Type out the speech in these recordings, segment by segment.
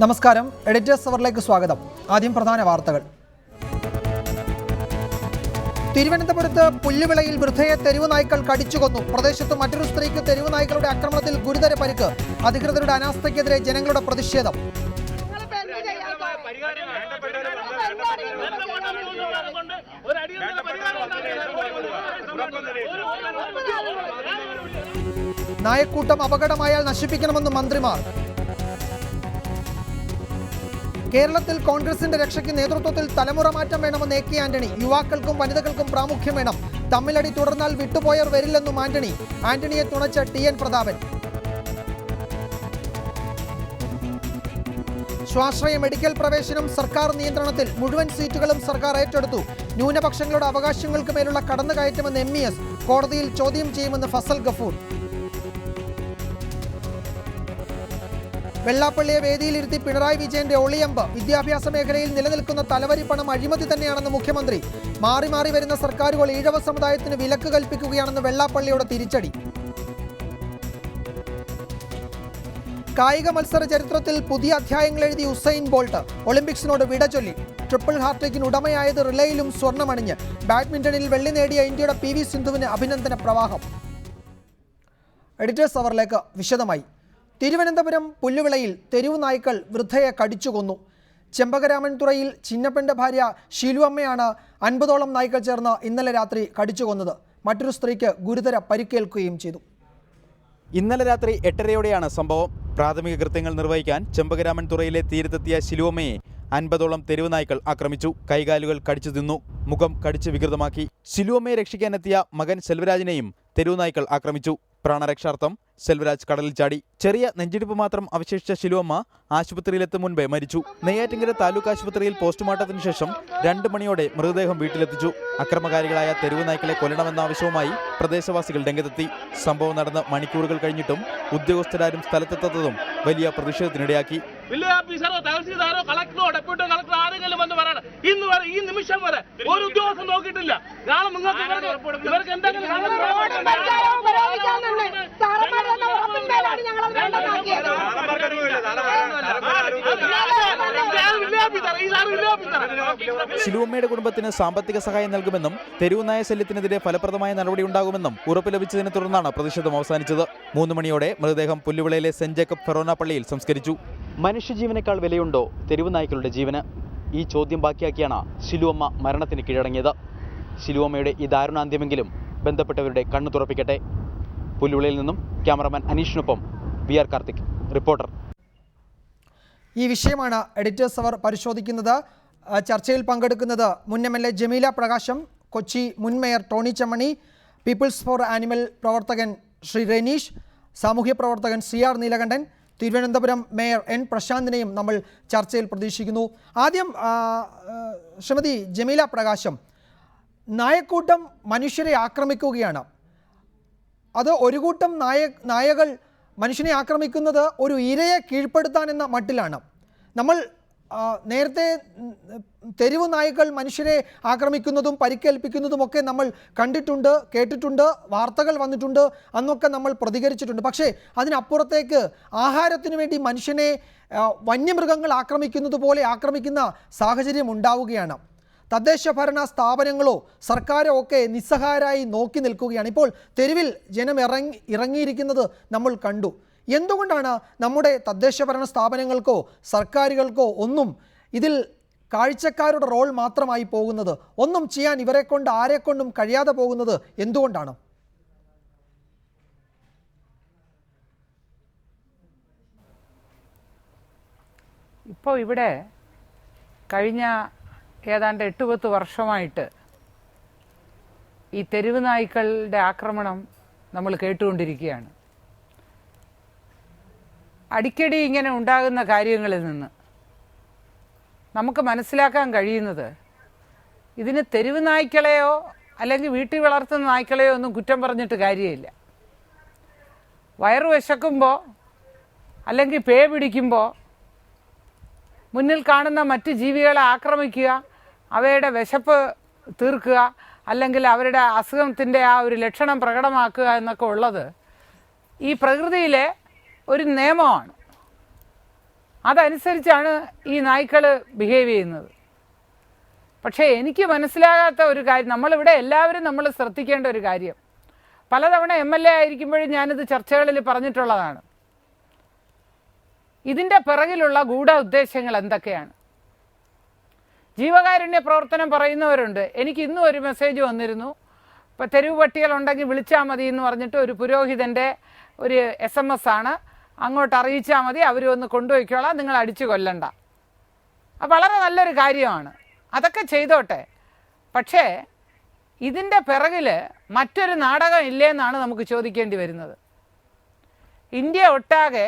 നമസ്കാരം, എഡിറ്റേഴ്സ് അവറിലേക്ക് സ്വാഗതം. ആദ്യം പ്രധാന വാർത്തകൾ. തിരുവനന്തപുരത്ത് പുല്ലുവിളയിൽ വൃദ്ധയെ തെരുവ് നായ്ക്കൾ കടിച്ചുകൊന്നു. പ്രദേശത്ത് മറ്റൊരു സ്ത്രീക്ക് തെരുവ് നായ്ക്കളുടെ ആക്രമണത്തിൽ ഗുരുതര പരിക്ക്. അധികൃതരുടെ അനാസ്ഥയ്ക്കെതിരെ ജനങ്ങളുടെ പ്രതിഷേധം. നായക്കൂട്ടം അപകടമായാൽ നശിപ്പിക്കണമെന്ന് മന്ത്രിമാർ. കേരളത്തിൽ കോൺഗ്രസിന്റെ രക്ഷയ്ക്ക് നേതൃത്വത്തിൽ തലമുറ മാറ്റം വേണമെന്ന് എ കെ ആന്റണി. യുവാക്കൾക്കും വനിതകൾക്കും പ്രാമുഖ്യം വേണം. തമ്മിലടി തുടർന്നാൽ വിട്ടുപോയർ വരില്ലെന്നും ആന്റണി. ആന്റണിയെ തുണച്ച ടി എൻ പ്രതാപൻ. സ്വാശ്രയ മെഡിക്കൽ പ്രവേശനം സർക്കാർ നിയന്ത്രണത്തിൽ. മുഴുവൻ സീറ്റുകളും സർക്കാർ ഏറ്റെടുത്തു. ന്യൂനപക്ഷങ്ങളുടെ അവകാശങ്ങൾക്ക് മേലുള്ള കടന്നുകയറ്റമെന്ന് MES. കോടതിയിൽ ചോദ്യം ചെയ്യുമെന്ന് ഫസൽ ഗഫൂർ. വെള്ളാപ്പള്ളിയെ വേദിയിലിരുത്തി പിണറായി വിജയന്റെ ഒളിയമ്പ്. വിദ്യാഭ്യാസ മേഖലയിൽ നിലനിൽക്കുന്ന തലവരി പണം അഴിമതി തന്നെയാണെന്ന് മുഖ്യമന്ത്രി. മാറി മാറി വരുന്ന സർക്കാരുകൾ ഈഴവ സമുദായത്തിന് വിലക്ക് കൽപ്പിക്കുകയാണെന്ന് വെള്ളാപ്പള്ളിയുടെ തിരിച്ചടി. കായിക മത്സര ചരിത്രത്തിൽ പുതിയ അധ്യായങ്ങൾ എഴുതി ഉസൈൻ ബോൾട്ട്. ഒളിമ്പിക്സിനോട് വിട ചൊല്ലി. ട്രിപ്പിൾ ഹാർട്രിക്കിന് ഉടമയായത് റിലേയിലും സ്വർണ്ണമണിഞ്ഞ്. ബാഡ്മിന്റണിൽ വെള്ളി നേടിയ ഇന്ത്യയുടെ PV സിന്ധുവിന് അഭിനന്ദന പ്രവാഹം. എഡിറ്റേഴ്സ് അവറിലേക്ക് വിശദമായി. തിരുവനന്തപുരം പുല്ലുവിളയിൽ തെരുവ് നായ്ക്കൾ വൃദ്ധയെ കടിച്ചുകൊന്നു. ചെമ്പകരാമൻതുറയിൽ ചിന്നപ്പന്റെ ഭാര്യ ഷീലു അമ്മയാണ് 50ഓളം നായ്ക്കൾ ചേർന്ന് ഇന്നലെ രാത്രി കടിച്ചുകൊന്നത്. മറ്റൊരു സ്ത്രീക്ക് ഗുരുതര പരിക്കേൽക്കുകയും ചെയ്തു. ഇന്നലെ രാത്രി 8:30യോടെയാണ് സംഭവം. പ്രാഥമിക കൃത്യങ്ങൾ നിർവഹിക്കാൻ ചെമ്പകരാമൻതുറയിലെ തീരത്തെത്തിയ ഷിലുവമ്മയെ 50ഓളം തെരുവ് നായ്ക്കൾ ആക്രമിച്ചു. കൈകാലുകൾ കടിച്ചു തിന്നു, മുഖം കടിച്ച് വികൃതമാക്കി. ഷിലുവമ്മയെ രക്ഷിക്കാനെത്തിയ മകൻ സെൽവരാജിനെയും തെരുവ് നായ്ക്കൾ ആക്രമിച്ചു. പ്രാണരക്ഷാർത്ഥം സെൽവരാജ് കടലിൽ ചാടി. ചെറിയ നെഞ്ചിടിപ്പ് മാത്രം അവശേഷിച്ച ഷിലുവമ്മ ആശുപത്രിയിലെത്തും മുൻപേ മരിച്ചു. നെയ്യാറ്റിൻകര താലൂക്ക് ആശുപത്രിയിൽ പോസ്റ്റ്മോർട്ടത്തിന് ശേഷം 2 മണിയോടെ മൃതദേഹം വീട്ടിലെത്തിച്ചു. അക്രമകാരികളായ തെരുവ് നായ്ക്കളെ കൊല്ലണമെന്ന ആവശ്യവുമായി പ്രദേശവാസികൾ രംഗത്തെത്തി. സംഭവം നടന്ന് മണിക്കൂറുകൾ കഴിഞ്ഞിട്ടും ഉദ്യോഗസ്ഥരാരും സ്ഥലത്തെത്താത്തതും വലിയ പ്രതിഷേധത്തിനിടയാക്കി. ഈ നിമിഷം വരെ ഒരു ഉദ്യോഗസ്ഥൻ നോക്കിയിട്ടില്ല. ഷിലുവമ്മയുടെ കുടുംബത്തിന് സാമ്പത്തിക സഹായം നൽകുമെന്നും തെരുവ് നായ ശല്യത്തിനെതിരെ ഫലപ്രദമായ നടപടിയുണ്ടാകുമെന്നും ഉറപ്പ് ലഭിച്ചതിനെ തുടർന്നാണ് പ്രതിഷേധം അവസാനിച്ചത്. 3 മണിയോടെ മൃതദേഹം പുല്ലുവിളയിലെ സെന്റ് ജേക്കബ് ഫെറോന പള്ളിയിൽ സംസ്കരിച്ചു. മനുഷ്യജീവനേക്കാൾ വിലയുണ്ടോ തെരുവ് നായ്ക്കളുടെ ജീവന്? ഈ ചോദ്യം ബാക്കിയാക്കിയാണ് ഷിലുവമ്മ മരണത്തിന് കീഴടങ്ങിയത്. ഷിലുവമ്മയുടെ ഈ ദാരുണാന്ത്യമെങ്കിലും ബന്ധപ്പെട്ടവരുടെ കണ്ണു തുറപ്പിക്കട്ടെ. പുല്ലുവിളയിൽ നിന്നും ക്യാമറമാൻ അനീഷിനൊപ്പം VR കാർത്തിക്, റിപ്പോർട്ടർ. ഈ വിഷയമാണ് എഡിറ്റേഴ്സ് അവർ പരിശോധിക്കുന്നത്. ചർച്ചയിൽ പങ്കെടുക്കുന്നത് മുൻ MLA ജമീല പ്രകാശം, കൊച്ചി മുൻ mayor Tony Chemmany, peoples for animal പ്രവർത്തകൻ ശ്രീ റെനീഷ്, സാമൂഹ്യ പ്രവർത്തകൻ CR Neelakandan, Thiruvananthapuram mayor N പ്രശാന്തിനെയും നമ്മൾ ചർച്ചയിൽ പ്രതീക്ഷിക്കുന്നു. ആദ്യം ശ്രീമതി ജമീല പ്രകാശം, നായക്കൂട്ടം മനുഷ്യരെ ആക്രമിക്കുകയാണ്. അത് ഒരു കൂട്ടം നായകൾ മനുഷ്യനെ ആക്രമിക്കുന്നത് ഒരു ഇരയെ കീഴ്പ്പെടുത്താൻ എന്ന മട്ടിലാണ്. നമ്മൾ നേരത്തെ തെരുവ് നായ്ക്കൾ മനുഷ്യരെ ആക്രമിക്കുന്നതും പരിക്കേൽപ്പിക്കുന്നതുമൊക്കെ നമ്മൾ കണ്ടിട്ടുണ്ട്, കേട്ടിട്ടുണ്ട്, വാർത്തകൾ വന്നിട്ടുണ്ട്, അന്നൊക്കെ നമ്മൾ പ്രതികരിച്ചിട്ടുണ്ട്. പക്ഷേ അതിനപ്പുറത്തേക്ക് ആഹാരത്തിന് വേണ്ടി മനുഷ്യനെ വന്യമൃഗങ്ങൾ ആക്രമിക്കുന്നത് പോലെ ആക്രമിക്കുന്ന സാഹചര്യം ഉണ്ടാവുകയാണ്. തദ്ദേശ ഭരണ സ്ഥാപനങ്ങളോ സർക്കാരോ ഒക്കെ നിസ്സഹായരായി നോക്കി നിൽക്കുകയാണ്. ഇപ്പോൾ തെരുവിൽ ജനം ഇറങ്ങിയിരിക്കുന്നത് നമ്മൾ കണ്ടു. എന്തുകൊണ്ടാണ് നമ്മുടെ തദ്ദേശ ഭരണ സ്ഥാപനങ്ങൾക്കോ സർക്കാരുകൾക്കോ ഒന്നും ഇതിൽ കാഴ്ചക്കാരുടെ റോൾ മാത്രമായി പോകുന്നത്? ഒന്നും ചെയ്യാൻ ഇവരെക്കൊണ്ട് ആരെക്കൊണ്ടും കഴിയാതെ പോകുന്നത് എന്തുകൊണ്ടാണ്? ഇപ്പോൾ ഇവിടെ കഴിഞ്ഞ ഏതാണ്ട് 8-10 വർഷമായിട്ട് ഈ തെരുവ് നായ്ക്കളുടെ ആക്രമണം നമ്മൾ കേട്ടുകൊണ്ടിരിക്കുകയാണ്. അടിക്കടി ഇങ്ങനെ ഉണ്ടാകുന്ന കാര്യങ്ങളിൽ നിന്ന് നമുക്ക് മനസ്സിലാക്കാൻ കഴിയുന്നത് ഇതിന് തെരുവ് നായ്ക്കളെയോ അല്ലെങ്കിൽ വീട്ടിൽ വളർത്തുന്ന നായ്ക്കളെയോ ഒന്നും കുറ്റം പറഞ്ഞിട്ട് കാര്യമില്ല. വയറു വിശക്കുമ്പോൾ അല്ലെങ്കിൽ പേ പിടിക്കുമ്പോൾ മുന്നിൽ കാണുന്ന മറ്റ് ജീവികളെ ആക്രമിക്കുക, അവയുടെ വിശപ്പ് തീർക്കുക, അല്ലെങ്കിൽ അവരുടെ അസുഖത്തിൻ്റെ ആ ഒരു ലക്ഷണം പ്രകടമാക്കുക എന്നൊക്കെ ഉള്ളത് ഈ പ്രകൃതിയിലെ ഒരു നിയമമാണ്. അതനുസരിച്ചാണ് ഈ നായ്ക്കൾ ബിഹേവ് ചെയ്യുന്നത്. പക്ഷേ എനിക്ക് മനസ്സിലാകാത്ത ഒരു കാര്യം, നമ്മളിവിടെ എല്ലാവരും നമ്മൾ ശ്രദ്ധിക്കേണ്ട ഒരു കാര്യം, പലതവണ MLA ആയിരിക്കുമ്പോഴും ഞാനിത് ചർച്ചകളിൽ പറഞ്ഞിട്ടുള്ളതാണ്, ഇതിൻ്റെ പിറകിലുള്ള ഗൂഢ ഉദ്ദേശങ്ങൾ എന്തൊക്കെയാണ്. ജീവകാരുണ്യ പ്രവർത്തനം പറയുന്നവരുണ്ട്. എനിക്ക് ഇന്നും ഒരു മെസ്സേജ് വന്നിരുന്നു, ഇപ്പോൾ തെരുവ് പട്ടികളുണ്ടെങ്കിൽ വിളിച്ചാൽ മതി എന്ന് പറഞ്ഞിട്ട് ഒരു പുരോഹിതൻ്റെ ഒരു SMS ആണ്, അങ്ങോട്ട് അറിയിച്ചാൽ മതി, അവർ ഒന്ന് കൊണ്ടുപോയിക്കോളാം, നിങ്ങൾ അടിച്ചു കൊല്ലണ്ട. അത് വളരെ നല്ലൊരു കാര്യമാണ്, അതൊക്കെ ചെയ്തോട്ടെ. പക്ഷേ ഇതിൻ്റെ പിറകിൽ മറ്റൊരു നാടകം ഇല്ലേന്നാണ് നമുക്ക് ചോദിക്കേണ്ടി വരുന്നത്. ഇന്ത്യ ഒട്ടാകെ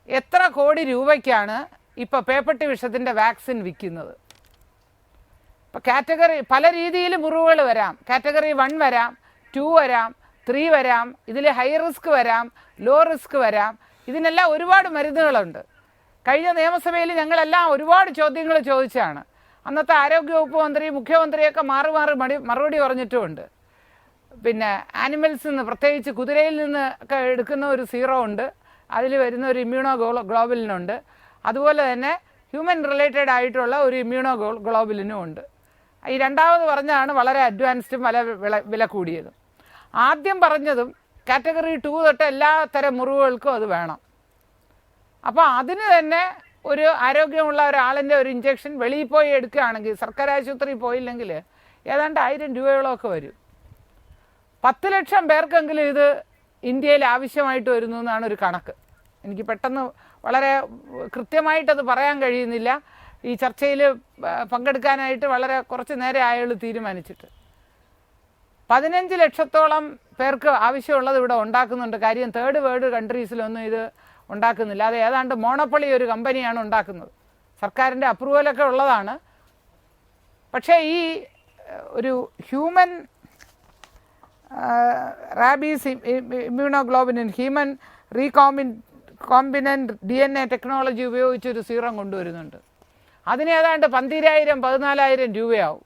എത്ര കോടി രൂപയ്ക്കാണ് ഇപ്പോൾ പേപ്പട്ടി വിഷത്തിൻ്റെ വാക്സിൻ വിൽക്കുന്നത്? ഇപ്പോൾ കാറ്റഗറി പല രീതിയിൽ മുറിവുകൾ വരാം. കാറ്റഗറി 1 വരാം, 2 വരാം, 3 വരാം, ഇതിൽ ഹൈ റിസ്ക് വരാം, ലോ റിസ്ക് വരാം. ഇതിനെല്ലാം ഒരുപാട് മരുന്നുകളുണ്ട്. കഴിഞ്ഞ നിയമസഭയിൽ ഞങ്ങളെല്ലാം ഒരുപാട് ചോദ്യങ്ങൾ ചോദിച്ചാണ്. അന്നത്തെ ആരോഗ്യവകുപ്പ് മന്ത്രി, മുഖ്യമന്ത്രിയൊക്കെ മാറി മറുപടി പറഞ്ഞിട്ടുമുണ്ട്. പിന്നെ ആനിമൽസിൽ നിന്ന്, പ്രത്യേകിച്ച് കുതിരയിൽ നിന്ന് ഒക്കെ എടുക്കുന്ന ഒരു സീറോ ഉണ്ട്, അതിൽ വരുന്ന ഒരു ഇമ്മ്യൂണോഗ്ലോബുലിനുണ്ട്. അതുപോലെ തന്നെ ഹ്യൂമൻ റിലേറ്റഡ് ആയിട്ടുള്ള ഒരു ഇമ്മ്യൂണോഗ്ലോബുലിനും ഉണ്ട്. ഈ രണ്ടാമത് പറഞ്ഞതാണ് വളരെ അഡ്വാൻസ്ഡും വില കൂടിയതും. ആദ്യം പറഞ്ഞതും കാറ്റഗറി 2 തൊട്ട് എല്ലാ തരം മുറിവുകൾക്കും അത് വേണം. അപ്പോൾ അതിന് തന്നെ ഒരു ആരോഗ്യമുള്ള ഒരാളിൻ്റെ ഒരു ഇഞ്ചക്ഷൻ വെളിയിൽ പോയി എടുക്കുകയാണെങ്കിൽ, സർക്കാർ ആശുപത്രിയിൽ പോയില്ലെങ്കിൽ ഏതാണ്ട് 1000 രൂപയോളമൊക്കെ വരും. 10 ലക്ഷം പേർക്കെങ്കിലും ഇത് ഇന്ത്യയിൽ ആവശ്യമായിട്ട് വരുന്നു എന്നാണ് ഒരു കണക്ക്. എനിക്ക് പെട്ടെന്ന് വളരെ കൃത്യമായിട്ടത് പറയാൻ കഴിയുന്നില്ല. ഈ ചർച്ചയിൽ പങ്കെടുക്കാനായിട്ട് വളരെ കുറച്ച് നേരെ ആയുള്ളൂ തീരുമാനിച്ചിട്ട്. 15 ലക്ഷത്തോളം പേർക്ക് ആവശ്യമുള്ളത് ഇവിടെ ഉണ്ടാക്കുന്നുണ്ട്. കാര്യം തേർഡ് വേൾഡ് കൺട്രീസിലൊന്നും ഇത് ഉണ്ടാക്കുന്നില്ല. അത് ഏതാണ്ട് മോണോപ്പൊളി ഒരു കമ്പനിയാണ് ഉണ്ടാക്കുന്നത്. സർക്കാരിൻ്റെ അപ്രൂവലൊക്കെ ഉള്ളതാണ്. പക്ഷേ ഈ ഒരു human rabies immunoglobulin, human recombinant DNA technology ഉപയോഗിച്ചൊരു സീറം കൊണ്ടുവരുന്നുണ്ട്. അതിന് ഏതാണ്ട് 12,000-14,000 രൂപയാവും.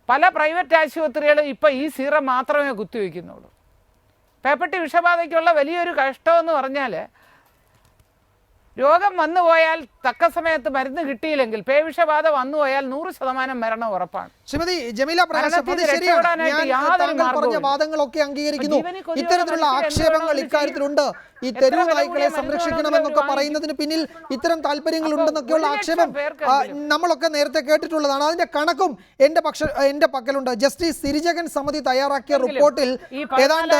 പല പ്രൈവറ്റ് ആശുപത്രികളും ഇപ്പോൾ ഈ സീറം മാത്രമേ കുത്തിവെക്കുന്നുള്ളൂ. പേപ്പട്ടി വിഷബാധയ്ക്കുള്ള വലിയൊരു കഷ്ടമെന്ന് പറഞ്ഞാൽ, രോഗം വന്നുപോയാൽ തക്ക സമയത്ത് മരുന്ന് കിട്ടിയില്ലെങ്കിൽ, പേവിഷബാധ വന്നുപോയാൽ 100% മരണം ഉറപ്പാണ്. ശ്രീമതി ജമീല പ്രകാശ്, അത് ശരിയാണ്. ഞാൻ താങ്കൾ പറഞ്ഞ വാദങ്ങളൊക്കെ അംഗീകരിക്കുന്നു. ഇത്തരത്തിലുള്ള ആക്ഷേപങ്ങൾ ഇക്കാര്യത്തിലുണ്ട്. ഈ തെരുവ് നായ്ക്കളെ സംരക്ഷിക്കണമെന്നൊക്കെ പറയുന്നതിന് പിന്നിൽ ഇത്തരം താല്പര്യങ്ങൾ ഉണ്ടെന്നൊക്കെയുള്ള ആക്ഷേപം നമ്മളൊക്കെ നേരത്തെ കേട്ടിട്ടുള്ളതാണ്. അതിന്റെ കണക്കും എന്റെ പക്കലുണ്ട്. ജസ്റ്റിസ് സിരിജകൻ സമിതി തയ്യാറാക്കിയ റിപ്പോർട്ടിൽ ഏതാണ്ട്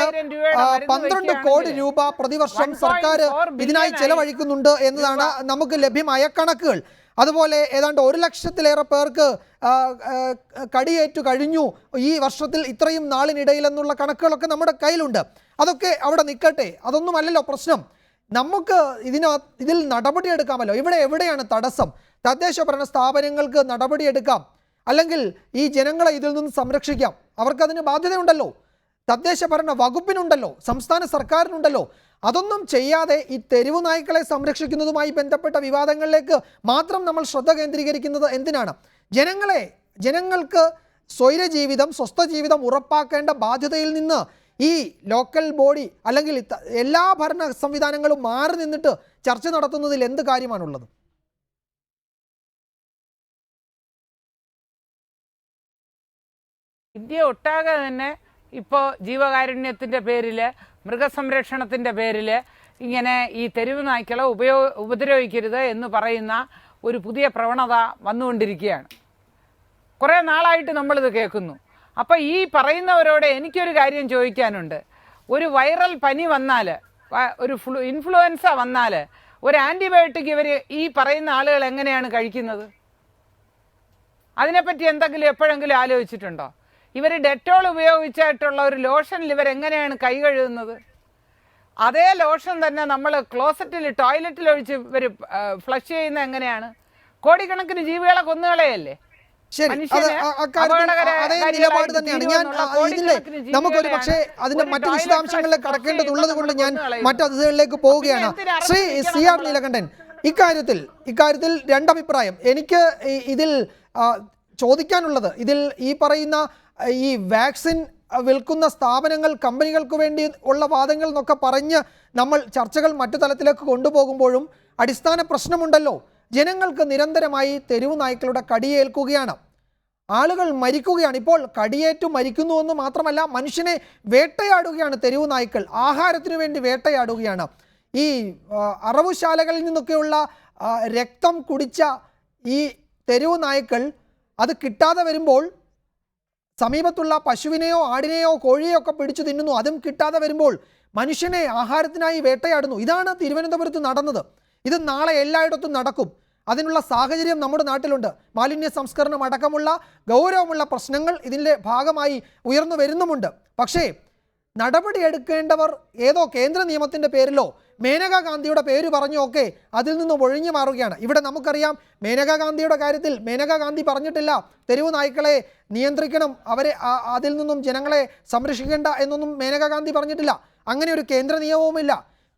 12 കോടി രൂപ പ്രതിവർഷം സർക്കാർ ഇതിനായി ചെലവഴിക്കുന്നുണ്ട് എന്നതാണ് നമുക്ക് ലഭ്യമായ കണക്കുകൾ. അതുപോലെ ഏതാണ്ട് 1 ലക്ഷത്തിലേറെ പേർക്ക് കടിയേറ്റു കഴിഞ്ഞു ഈ വർഷത്തിൽ ഇത്രയും നാളിനിടയിൽ എന്നുള്ള കണക്കുകളൊക്കെ നമ്മുടെ കയ്യിലുണ്ട്. അതൊക്കെ അവിടെ നിൽക്കട്ടെ, അതൊന്നുമല്ലല്ലോ പ്രശ്നം. നമുക്ക് ഇതിൽ നടപടിയെടുക്കാമല്ലോ. ഇവിടെ എവിടെയാണ് തടസ്സം? തദ്ദേശ ഭരണ സ്ഥാപനങ്ങൾക്ക് നടപടിയെടുക്കാം, അല്ലെങ്കിൽ ഈ ജനങ്ങളെ ഇതിൽ നിന്ന് സംരക്ഷിക്കാം. അവർക്കതിന് ബാധ്യതയുണ്ടല്ലോ, തദ്ദേശ ഭരണ വകുപ്പിനുണ്ടല്ലോ, സംസ്ഥാന സർക്കാരിനുണ്ടല്ലോ. അതൊന്നും ചെയ്യാതെ ഈ തെരുവു നായ്ക്കളെ സംരക്ഷിക്കുന്നതുമായി ബന്ധപ്പെട്ട വിവാദങ്ങളിലേക്ക് മാത്രം നമ്മൾ ശ്രദ്ധ കേന്ദ്രീകരിക്കുന്നത് എന്തിനാണ്? ജനങ്ങൾക്ക് സ്വൈരജീവിതം, സ്വസ്ഥ ജീവിതം ഉറപ്പാക്കേണ്ട ബാധ്യതയിൽ നിന്ന് ഈ ലോക്കൽ ബോഡി അല്ലെങ്കിൽ എല്ലാ ഭരണ സംവിധാനങ്ങളും മാറി നിന്നിട്ട് ചർച്ച നടത്തുന്നതിൽ എന്ത് കാര്യമാണുള്ളത്? ഇന്ത്യ ഒട്ടാകെ തന്നെ ഇപ്പോൾ ജീവകാരുണ്യത്തിൻ്റെ പേരിൽ, മൃഗസംരക്ഷണത്തിൻ്റെ പേരിൽ ഇങ്ങനെ ഈ തെരുവ് നായ്ക്കളെ ഉപദ്രവിക്കരുത് എന്ന് പറയുന്ന ഒരു പുതിയ പ്രവണത വന്നുകൊണ്ടിരിക്കുകയാണ്. കുറേ നാളായിട്ട് നമ്മളിത് കേൾക്കുന്നു. അപ്പോൾ ഈ പറയുന്നവരോട് എനിക്കൊരു കാര്യം ചോദിക്കാനുണ്ട്. ഒരു വൈറൽ പനി വന്നാൽ, ഒരു ഇൻഫ്ലുവൻസ വന്നാൽ ഒരു ആൻറ്റിബയോട്ടിക് ഇവർ ഈ പറയുന്ന ആളുകൾ എങ്ങനെയാണ് കഴിക്കുന്നത്? അതിനെപ്പറ്റി എന്തെങ്കിലും എപ്പോഴെങ്കിലും ആലോചിച്ചിട്ടുണ്ടോ? ഇവർ ഡെറ്റോൾ ഉപയോഗിച്ചിട്ടുള്ള ഒരു ലോഷനിൽ ഇവരെങ്ങനെയാണ് കൈ കഴുകുന്നത്? അതേ ലോഷൻ തന്നെ നമ്മൾ ക്ലോസറ്റിൽ, ടോയ്ലറ്റിൽ ഒഴിച്ച് ഇവർ ഫ്ലഷ് ചെയ്യുന്ന എങ്ങനെയാണ്? കോടിക്കണക്കിന് ജീവികളെ കൊന്നുകളയല്ലേ? നമുക്കൊരു പക്ഷേ അതിന്റെ മറ്റു വിശദാംശങ്ങളിലേക്ക് കടക്കേണ്ടതുള്ളത് കൊണ്ട് ഞാൻ മറ്റു അതിഥികളിലേക്ക് പോവുകയാണ്. ശ്രീ CR നീലകണ്ഠൻ, ഇക്കാര്യത്തിൽ രണ്ടഭിപ്രായം. എനിക്ക് ഇതിൽ ചോദിക്കാനുള്ളത്, ഇതിൽ ഈ പറയുന്ന ഈ വാക്സിൻ വിൽക്കുന്ന സ്ഥാപനങ്ങൾ, കമ്പനികൾക്ക് വേണ്ടി ഉള്ള വാദങ്ങൾ എന്നൊക്കെ പറഞ്ഞ് നമ്മൾ ചർച്ചകൾ മറ്റു തലത്തിലേക്ക് കൊണ്ടുപോകുമ്പോഴും അടിസ്ഥാന പ്രശ്നമുണ്ടല്ലോ. ജനങ്ങൾക്ക് നിരന്തരമായി തെരുവ് നായ്ക്കളുടെ കടിയേൽക്കുകയാണ്, ആളുകൾ മരിക്കുകയാണ്. ഇപ്പോൾ കടിയേറ്റു മരിക്കുന്നു എന്ന് മാത്രമല്ല, മനുഷ്യനെ വേട്ടയാടുകയാണ് തെരുവ് നായ്ക്കൾ, ആഹാരത്തിനു വേണ്ടി വേട്ടയാടുകയാണ്. ഈ അറവുശാലകളിൽ നിന്നൊക്കെയുള്ള രക്തം കുടിച്ച ഈ തെരുവ് നായ്ക്കൾ അത് കിട്ടാതെ വരുമ്പോൾ സമീപത്തുള്ള പശുവിനെയോ ആടിനെയോ കോഴിയെയോ ഒക്കെ പിടിച്ചു തിന്നുന്നു. അതും കിട്ടാതെ വരുമ്പോൾ മനുഷ്യനെ ആഹാരത്തിനായി വേട്ടയാടുന്നു. ഇതാണ് തിരുവനന്തപുരത്ത് നടന്നത്. ഇത് നാളെ എല്ലായിടത്തും നടക്കും. അതിനുള്ള സാഹചര്യം നമ്മുടെ നാട്ടിലുണ്ട്. മാലിന്യ സംസ്കരണം അടക്കമുള്ള ഗൗരവമുള്ള പ്രശ്നങ്ങൾ ഇതിൻ്റെ ഭാഗമായി ഉയർന്നു വരുന്നുമുണ്ട്. പക്ഷേ നടപടിയെടുക്കേണ്ടവർ ഏതോ കേന്ദ്ര നിയമത്തിൻ്റെ പേരിലോ മേനകാ ഗാന്ധിയുടെ പേര് പറഞ്ഞോ ഒക്കെ അതിൽ നിന്നും ഒഴിഞ്ഞു മാറുകയാണ്. ഇവിടെ നമുക്കറിയാം, മേനകാ ഗാന്ധിയുടെ കാര്യത്തിൽ മേനകാ ഗാന്ധി പറഞ്ഞിട്ടില്ല തെരുവ് നായ്ക്കളെ നിയന്ത്രിക്കണം, അവരെ അതിൽ നിന്നും ജനങ്ങളെ സംരക്ഷിക്കേണ്ട എന്നൊന്നും മേനകാ ഗാന്ധി പറഞ്ഞിട്ടില്ല. അങ്ങനെ ഒരു കേന്ദ്ര നിയമവുമില്ല.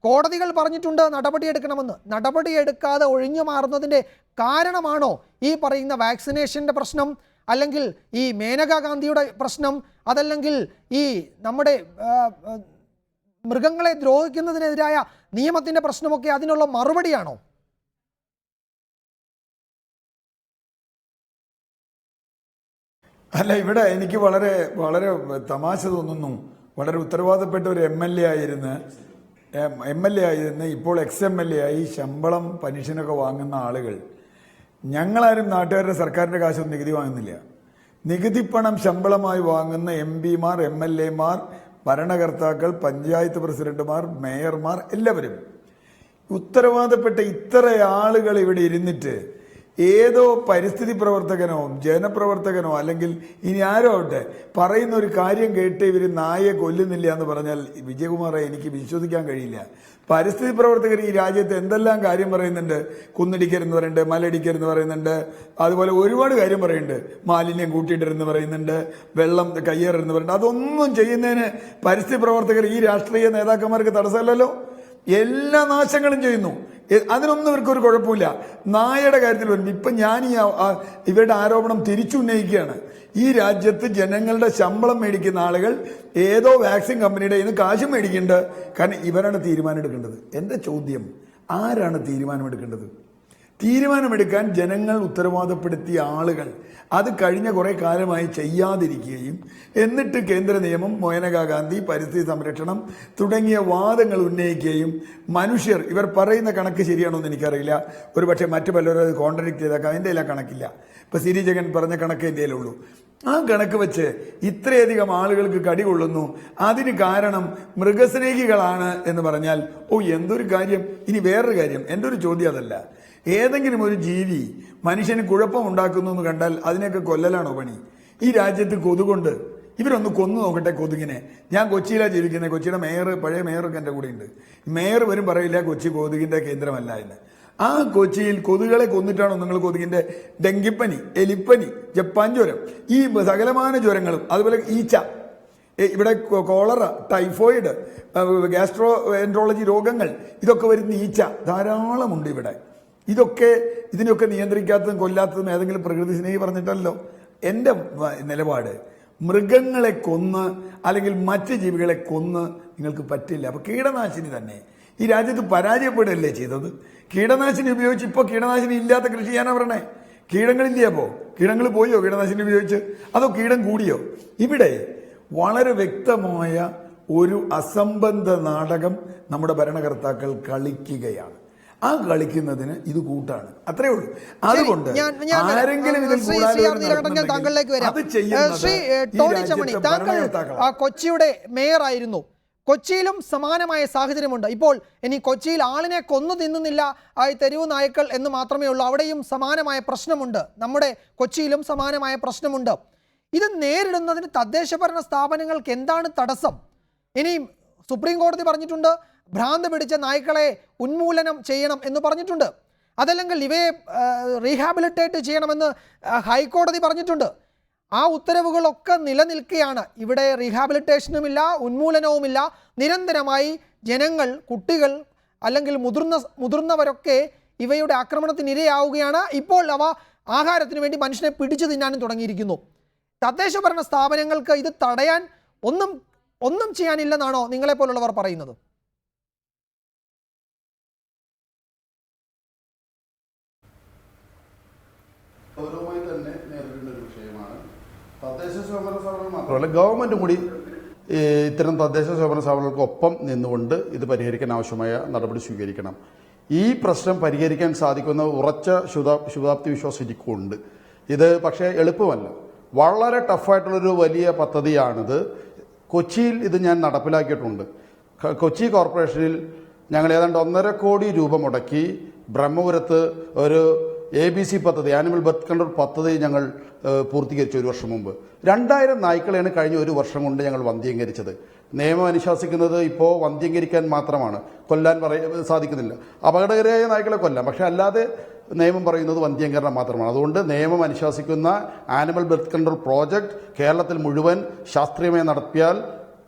കോടതികൾ പറഞ്ഞിട്ടുണ്ട് നടപടിയെടുക്കണമെന്ന്. നടപടിയെടുക്കാതെ ഒഴിഞ്ഞു മാറുന്നതിൻ്റെ കാരണമാണോ ഈ പറയുന്ന വാക്സിനേഷൻ്റെ പ്രശ്നം, അല്ലെങ്കിൽ ഈ മേനകാ ഗാന്ധിയുടെ പ്രശ്നം, അതല്ലെങ്കിൽ ഈ നമ്മുടെ മൃഗങ്ങളെ ദ്രോഹിക്കുന്നതിനെതിരായ നിയമത്തിൻ്റെ പ്രശ്നമൊക്കെ അതിനുള്ള മറുപടിയാണോ? അല്ല, ഇവിടെ എനിക്ക് വളരെ വളരെ തമാശ തോന്നുന്നു. വളരെ ഉത്തരവാദപ്പെട്ട ഒരു എം എൽ എ ആയിരുന്ന് ഇപ്പോൾ XMLA ആയി ശമ്പളം പെൻഷനൊക്കെ വാങ്ങുന്ന ആളുകൾ, ഞങ്ങളാരും നാട്ടുകാരുടെ സർക്കാരിൻ്റെ കാശൊന്നും നികുതി വാങ്ങുന്നില്ല. നികുതി പണം ശമ്പളമായി വാങ്ങുന്ന MP-മാർ, MLA-മാർ, ഭരണകർത്താക്കൾ, പഞ്ചായത്ത് പ്രസിഡന്റുമാർ, മേയർമാർ എല്ലാവരും ഉത്തരവാദപ്പെട്ട ഇത്ര ആളുകൾ ഇവിടെ ഇരുന്നിട്ട് ഏതോ പരിസ്ഥിതി പ്രവർത്തകനോ ജനപ്രവർത്തകനോ അല്ലെങ്കിൽ ഇനി ആരോ ആവട്ടെ പറയുന്ന ഒരു കാര്യം കേട്ട് ഇവർ നായെ കൊല്ലുന്നില്ല എന്ന് പറഞ്ഞാൽ, വിജയകുമാറെ, എനിക്ക് വിശ്വസിക്കാൻ കഴിയില്ല. പരിസ്ഥിതി പ്രവർത്തകർ ഈ രാജ്യത്ത് എന്തെല്ലാം കാര്യം പറയുന്നുണ്ട്. കുന്നിടിക്കരുന്ന് പറയുന്നുണ്ട്, മലയിടിക്കരുന്ന് പറയുന്നുണ്ട്, അതുപോലെ ഒരുപാട് കാര്യം പറയുന്നുണ്ട്. മാലിന്യം കൂട്ടിയിട്ടിരുന്ന് പറയുന്നുണ്ട്, വെള്ളം കയ്യേറെന്ന് പറയുന്നുണ്ട്. അതൊന്നും ചെയ്യുന്നതിന് പരിസ്ഥിതി പ്രവർത്തകർ ഈ രാഷ്ട്രീയ നേതാക്കന്മാർക്ക് തടസ്സമല്ലല്ലോ. എല്ലാ നാശങ്ങളും ചെയ്യുന്നു. അതിനൊന്നും ഇവർക്കൊരു കുഴപ്പമില്ല. നായയുടെ കാര്യത്തിൽ വരുമ്പോൾ ഇപ്പം ഞാൻ ഇവരുടെ ആരോപണം തിരിച്ചുന്നയിക്കുകയാണ്. ഈ രാജ്യത്ത് ജനങ്ങളുടെ ശമ്പളം മേടിക്കുന്ന ആളുകൾ ഏതോ വാക്സിൻ കമ്പനിയുടെ ഇന്ന് കാശും മേടിക്കുന്നുണ്ട്. കാരണം ഇവരാണ് തീരുമാനം എടുക്കേണ്ടത്. എൻ്റെ ചോദ്യം, ആരാണ് തീരുമാനമെടുക്കേണ്ടത്? തീരുമാനമെടുക്കാൻ ജനങ്ങൾ ഉത്തരവാദപ്പെടുത്തിയ ആളുകൾ അത് കഴിഞ്ഞ കുറേ കാലമായി ചെയ്യാതിരിക്കുകയും എന്നിട്ട് കേന്ദ്ര നിയമം, മേനകാ ഗാന്ധി, പരിസ്ഥിതി സംരക്ഷണം തുടങ്ങിയ വാദങ്ങൾ ഉന്നയിക്കുകയും മനുഷ്യർ ഇവർ പറയുന്ന കണക്ക് ശരിയാണോ എന്ന് എനിക്കറിയില്ല. ഒരു പക്ഷേ മറ്റു പലരും അത് കോൺട്രഡിക്ട് ചെയ്തേക്കാം. എൻ്റെ എല്ലാം കണക്കില്ല. ഇപ്പം സിരി ജഗൻ പറഞ്ഞ കണക്ക് എൻ്റെ ഉള്ളൂ. ആ കണക്ക് വെച്ച് ഇത്രയധികം ആളുകൾക്ക് കടികൊള്ളുന്നു. അതിന് കാരണം മൃഗസ്നേഹികളാണ് എന്ന് പറഞ്ഞാൽ എന്തൊരു കാര്യം. ഇനി വേറൊരു കാര്യം, എൻ്റെ ഒരു ചോദ്യം അതല്ല. ഏതെങ്കിലും ഒരു ജീവി മനുഷ്യന് കുഴപ്പമുണ്ടാക്കുന്നു എന്ന് കണ്ടാൽ അതിനെയൊക്കെ കൊല്ലലാണോ പണി? ഈ രാജ്യത്ത് കൊതുകുണ്ട്. ഇവരൊന്ന് കൊന്നു നോക്കട്ടെ കൊതുകിനെ. ഞാൻ കൊച്ചിയിലാണ് ജീവിക്കുന്നത്. കൊച്ചിയുടെ പഴയ മേയറൊക്കെ എൻ്റെ കൂടെ ഉണ്ട്. മേയർ വരും പറയില്ല കൊച്ചി കൊതുകിൻ്റെ കേന്ദ്രമല്ല എന്ന്. ആ കൊച്ചിയിൽ കൊതുകുകളെ കൊന്നിട്ടാണോ നിങ്ങൾ കൊതുകിൻ്റെ ഡെങ്കിപ്പനി, എലിപ്പനി, ജപ്പാൻ ജ്വരം, ഈ സകലമാന ജ്വരങ്ങളും, അതുപോലെ ഈച്ച, ഇവിടെ കോളറ, ടൈഫോയിഡ്, ഗ്യാസ്ട്രോ എൻട്രോളജി രോഗങ്ങൾ, ഇതൊക്കെ വരുന്ന ഈച്ച ധാരാളമുണ്ട് ഇവിടെ. ഇതിനൊക്കെ നിയന്ത്രിക്കാത്തതും കൊല്ലാത്തതും ഏതെങ്കിലും പ്രകൃതി സ്നേഹി പറഞ്ഞിട്ടല്ലോ. എൻ്റെ നിലപാട്, മൃഗങ്ങളെ കൊന്ന് അല്ലെങ്കിൽ മറ്റ് ജീവികളെ കൊന്ന് നിങ്ങൾക്ക് പറ്റില്ല. അപ്പോൾ കീടനാശിനി തന്നെ ഈ രാജ്യത്ത് പരാജയപ്പെടുകയല്ലേ ചെയ്തത്? കീടനാശിനി ഉപയോഗിച്ച് ഇപ്പോൾ കീടനാശിനി ഇല്ലാത്ത കൃഷി ചെയ്യാനാണ് പറയണേ. കീടങ്ങളില്ലേ? അപ്പോൾ കീടങ്ങൾ പോയോ കീടനാശിനി ഉപയോഗിച്ച്? അതോ കീടം കൂടിയോ? ഇവിടെ വളരെ വ്യക്തമായ ഒരു അസംബന്ധ നാടകം നമ്മുടെ ഭരണകർത്താക്കൾ കളിക്കുകയാണ്. ആ കളിക്കുന്നതിന് ഇത് കൂട്ടാണ്. അത്രേ ഉള്ളൂ. അതുകൊണ്ട് ആരെങ്കിലും ഇതിൽ കൊച്ചിയുടെ മേയറായിരുന്നു. കൊച്ചിയിലും സമാനമായ സാഹചര്യമുണ്ട്. ഇപ്പോൾ ഇനി കൊച്ചിയിൽ ആളിനെ കൊന്നു തിന്നുന്നില്ല തെരുവ് നായ്ക്കൾ എന്ന് മാത്രമേ ഉള്ളൂ. അവിടെയും സമാനമായ പ്രശ്നമുണ്ട്. നമ്മുടെ കൊച്ചിയിലും സമാനമായ പ്രശ്നമുണ്ട്. ഇത് നേരിടുന്നതിന് തദ്ദേശഭരണ സ്ഥാപനങ്ങൾക്ക് എന്താണ് തടസ്സം? ഇനിയും സുപ്രീം കോടതി പറഞ്ഞിട്ടുണ്ട് ഭ്രാന്ത് പിടിച്ച നായ്ക്കളെ ഉന്മൂലനം ചെയ്യണം എന്ന് പറഞ്ഞിട്ടുണ്ട്. അതല്ലെങ്കിൽ ഇവയെ റീഹാബിലിറ്റേറ്റ് ചെയ്യണമെന്ന് ഹൈക്കോടതി പറഞ്ഞിട്ടുണ്ട്. ആ ഉത്തരവുകളൊക്കെ നിലനിൽക്കുകയാണ്. ഇവിടെ റീഹാബിലിറ്റേഷനുമില്ല, ഉന്മൂലനവുമില്ല. നിരന്തരമായി ജനങ്ങൾ, കുട്ടികൾ അല്ലെങ്കിൽ മുതിർന്നവരൊക്കെ ഇവയുടെ ആക്രമണത്തിനിരയാവുകയാണ്. ഇപ്പോൾ അവ ആഹാരത്തിന് വേണ്ടി മനുഷ്യനെ പിടിച്ചു തിന്നാനും തുടങ്ങിയിരിക്കുന്നു. തദ്ദേശഭരണ സ്ഥാപനങ്ങൾക്ക് ഇത് തടയാൻ ഒന്നും ചെയ്യാനില്ലെന്നാണോ നിങ്ങളെപ്പോലുള്ളവർ പറയുന്നത്? ഗൗരവമായി തന്നെ നേരിടേണ്ട ഒരു വിഷയമാണ്. തദ്ദേശ സ്വയംഭരണ സ്ഥാപനങ്ങൾ മാത്രമല്ല, ഗവൺമെൻറ്റും കൂടി ഇത്തരം തദ്ദേശ സ്വയംഭരണ സ്ഥാപനങ്ങൾക്കൊപ്പം നിന്നുകൊണ്ട് ഇത് പരിഹരിക്കാൻ ആവശ്യമായ നടപടി സ്വീകരിക്കണം. ഈ പ്രശ്നം പരിഹരിക്കാൻ സാധിക്കുന്ന ഉറച്ച ശുഭാപ്തി വിശ്വാസം എനിക്കുണ്ട്. ഇത് പക്ഷേ എളുപ്പമല്ല, വളരെ ടഫായിട്ടുള്ളൊരു വലിയ പദ്ധതിയാണിത്. കൊച്ചിയിൽ ഇത് ഞാൻ നടപ്പിലാക്കിയിട്ടുണ്ട്. കൊച്ചി കോർപ്പറേഷനിൽ ഞങ്ങൾ ഏതാണ്ട് 1.5 കോടി രൂപ മുടക്കി ബ്രഹ്മപുരത്ത് ഒരു ABC പദ്ധതി, ആനിമൽ ബർത്ത് കൺട്രോൾ പദ്ധതി ഞങ്ങൾ പൂർത്തീകരിച്ചു 1 വർഷം മുമ്പ്. 2000 നായ്ക്കളെയാണ് കഴിഞ്ഞ 1 വർഷം കൊണ്ട് ഞങ്ങൾ വന്ധ്യീകരിച്ചത്. നിയമം അനുശാസിക്കുന്നത് ഇപ്പോൾ വന്ധ്യീകരിക്കാൻ മാത്രമാണ്, കൊല്ലാൻ സാധിക്കുന്നില്ല. അപകടകരമായ നായ്ക്കളെ കൊല്ലാം, പക്ഷെ അല്ലാതെ നിയമം പറയുന്നത് വന്ധ്യീകരണം മാത്രമാണ്. അതുകൊണ്ട് നിയമം അനുശാസിക്കുന്ന ആനിമൽ ബർത്ത് കൺട്രോൾ പ്രോജക്റ്റ് കേരളത്തിൽ മുഴുവൻ ശാസ്ത്രീയമായി നടത്തിയാൽ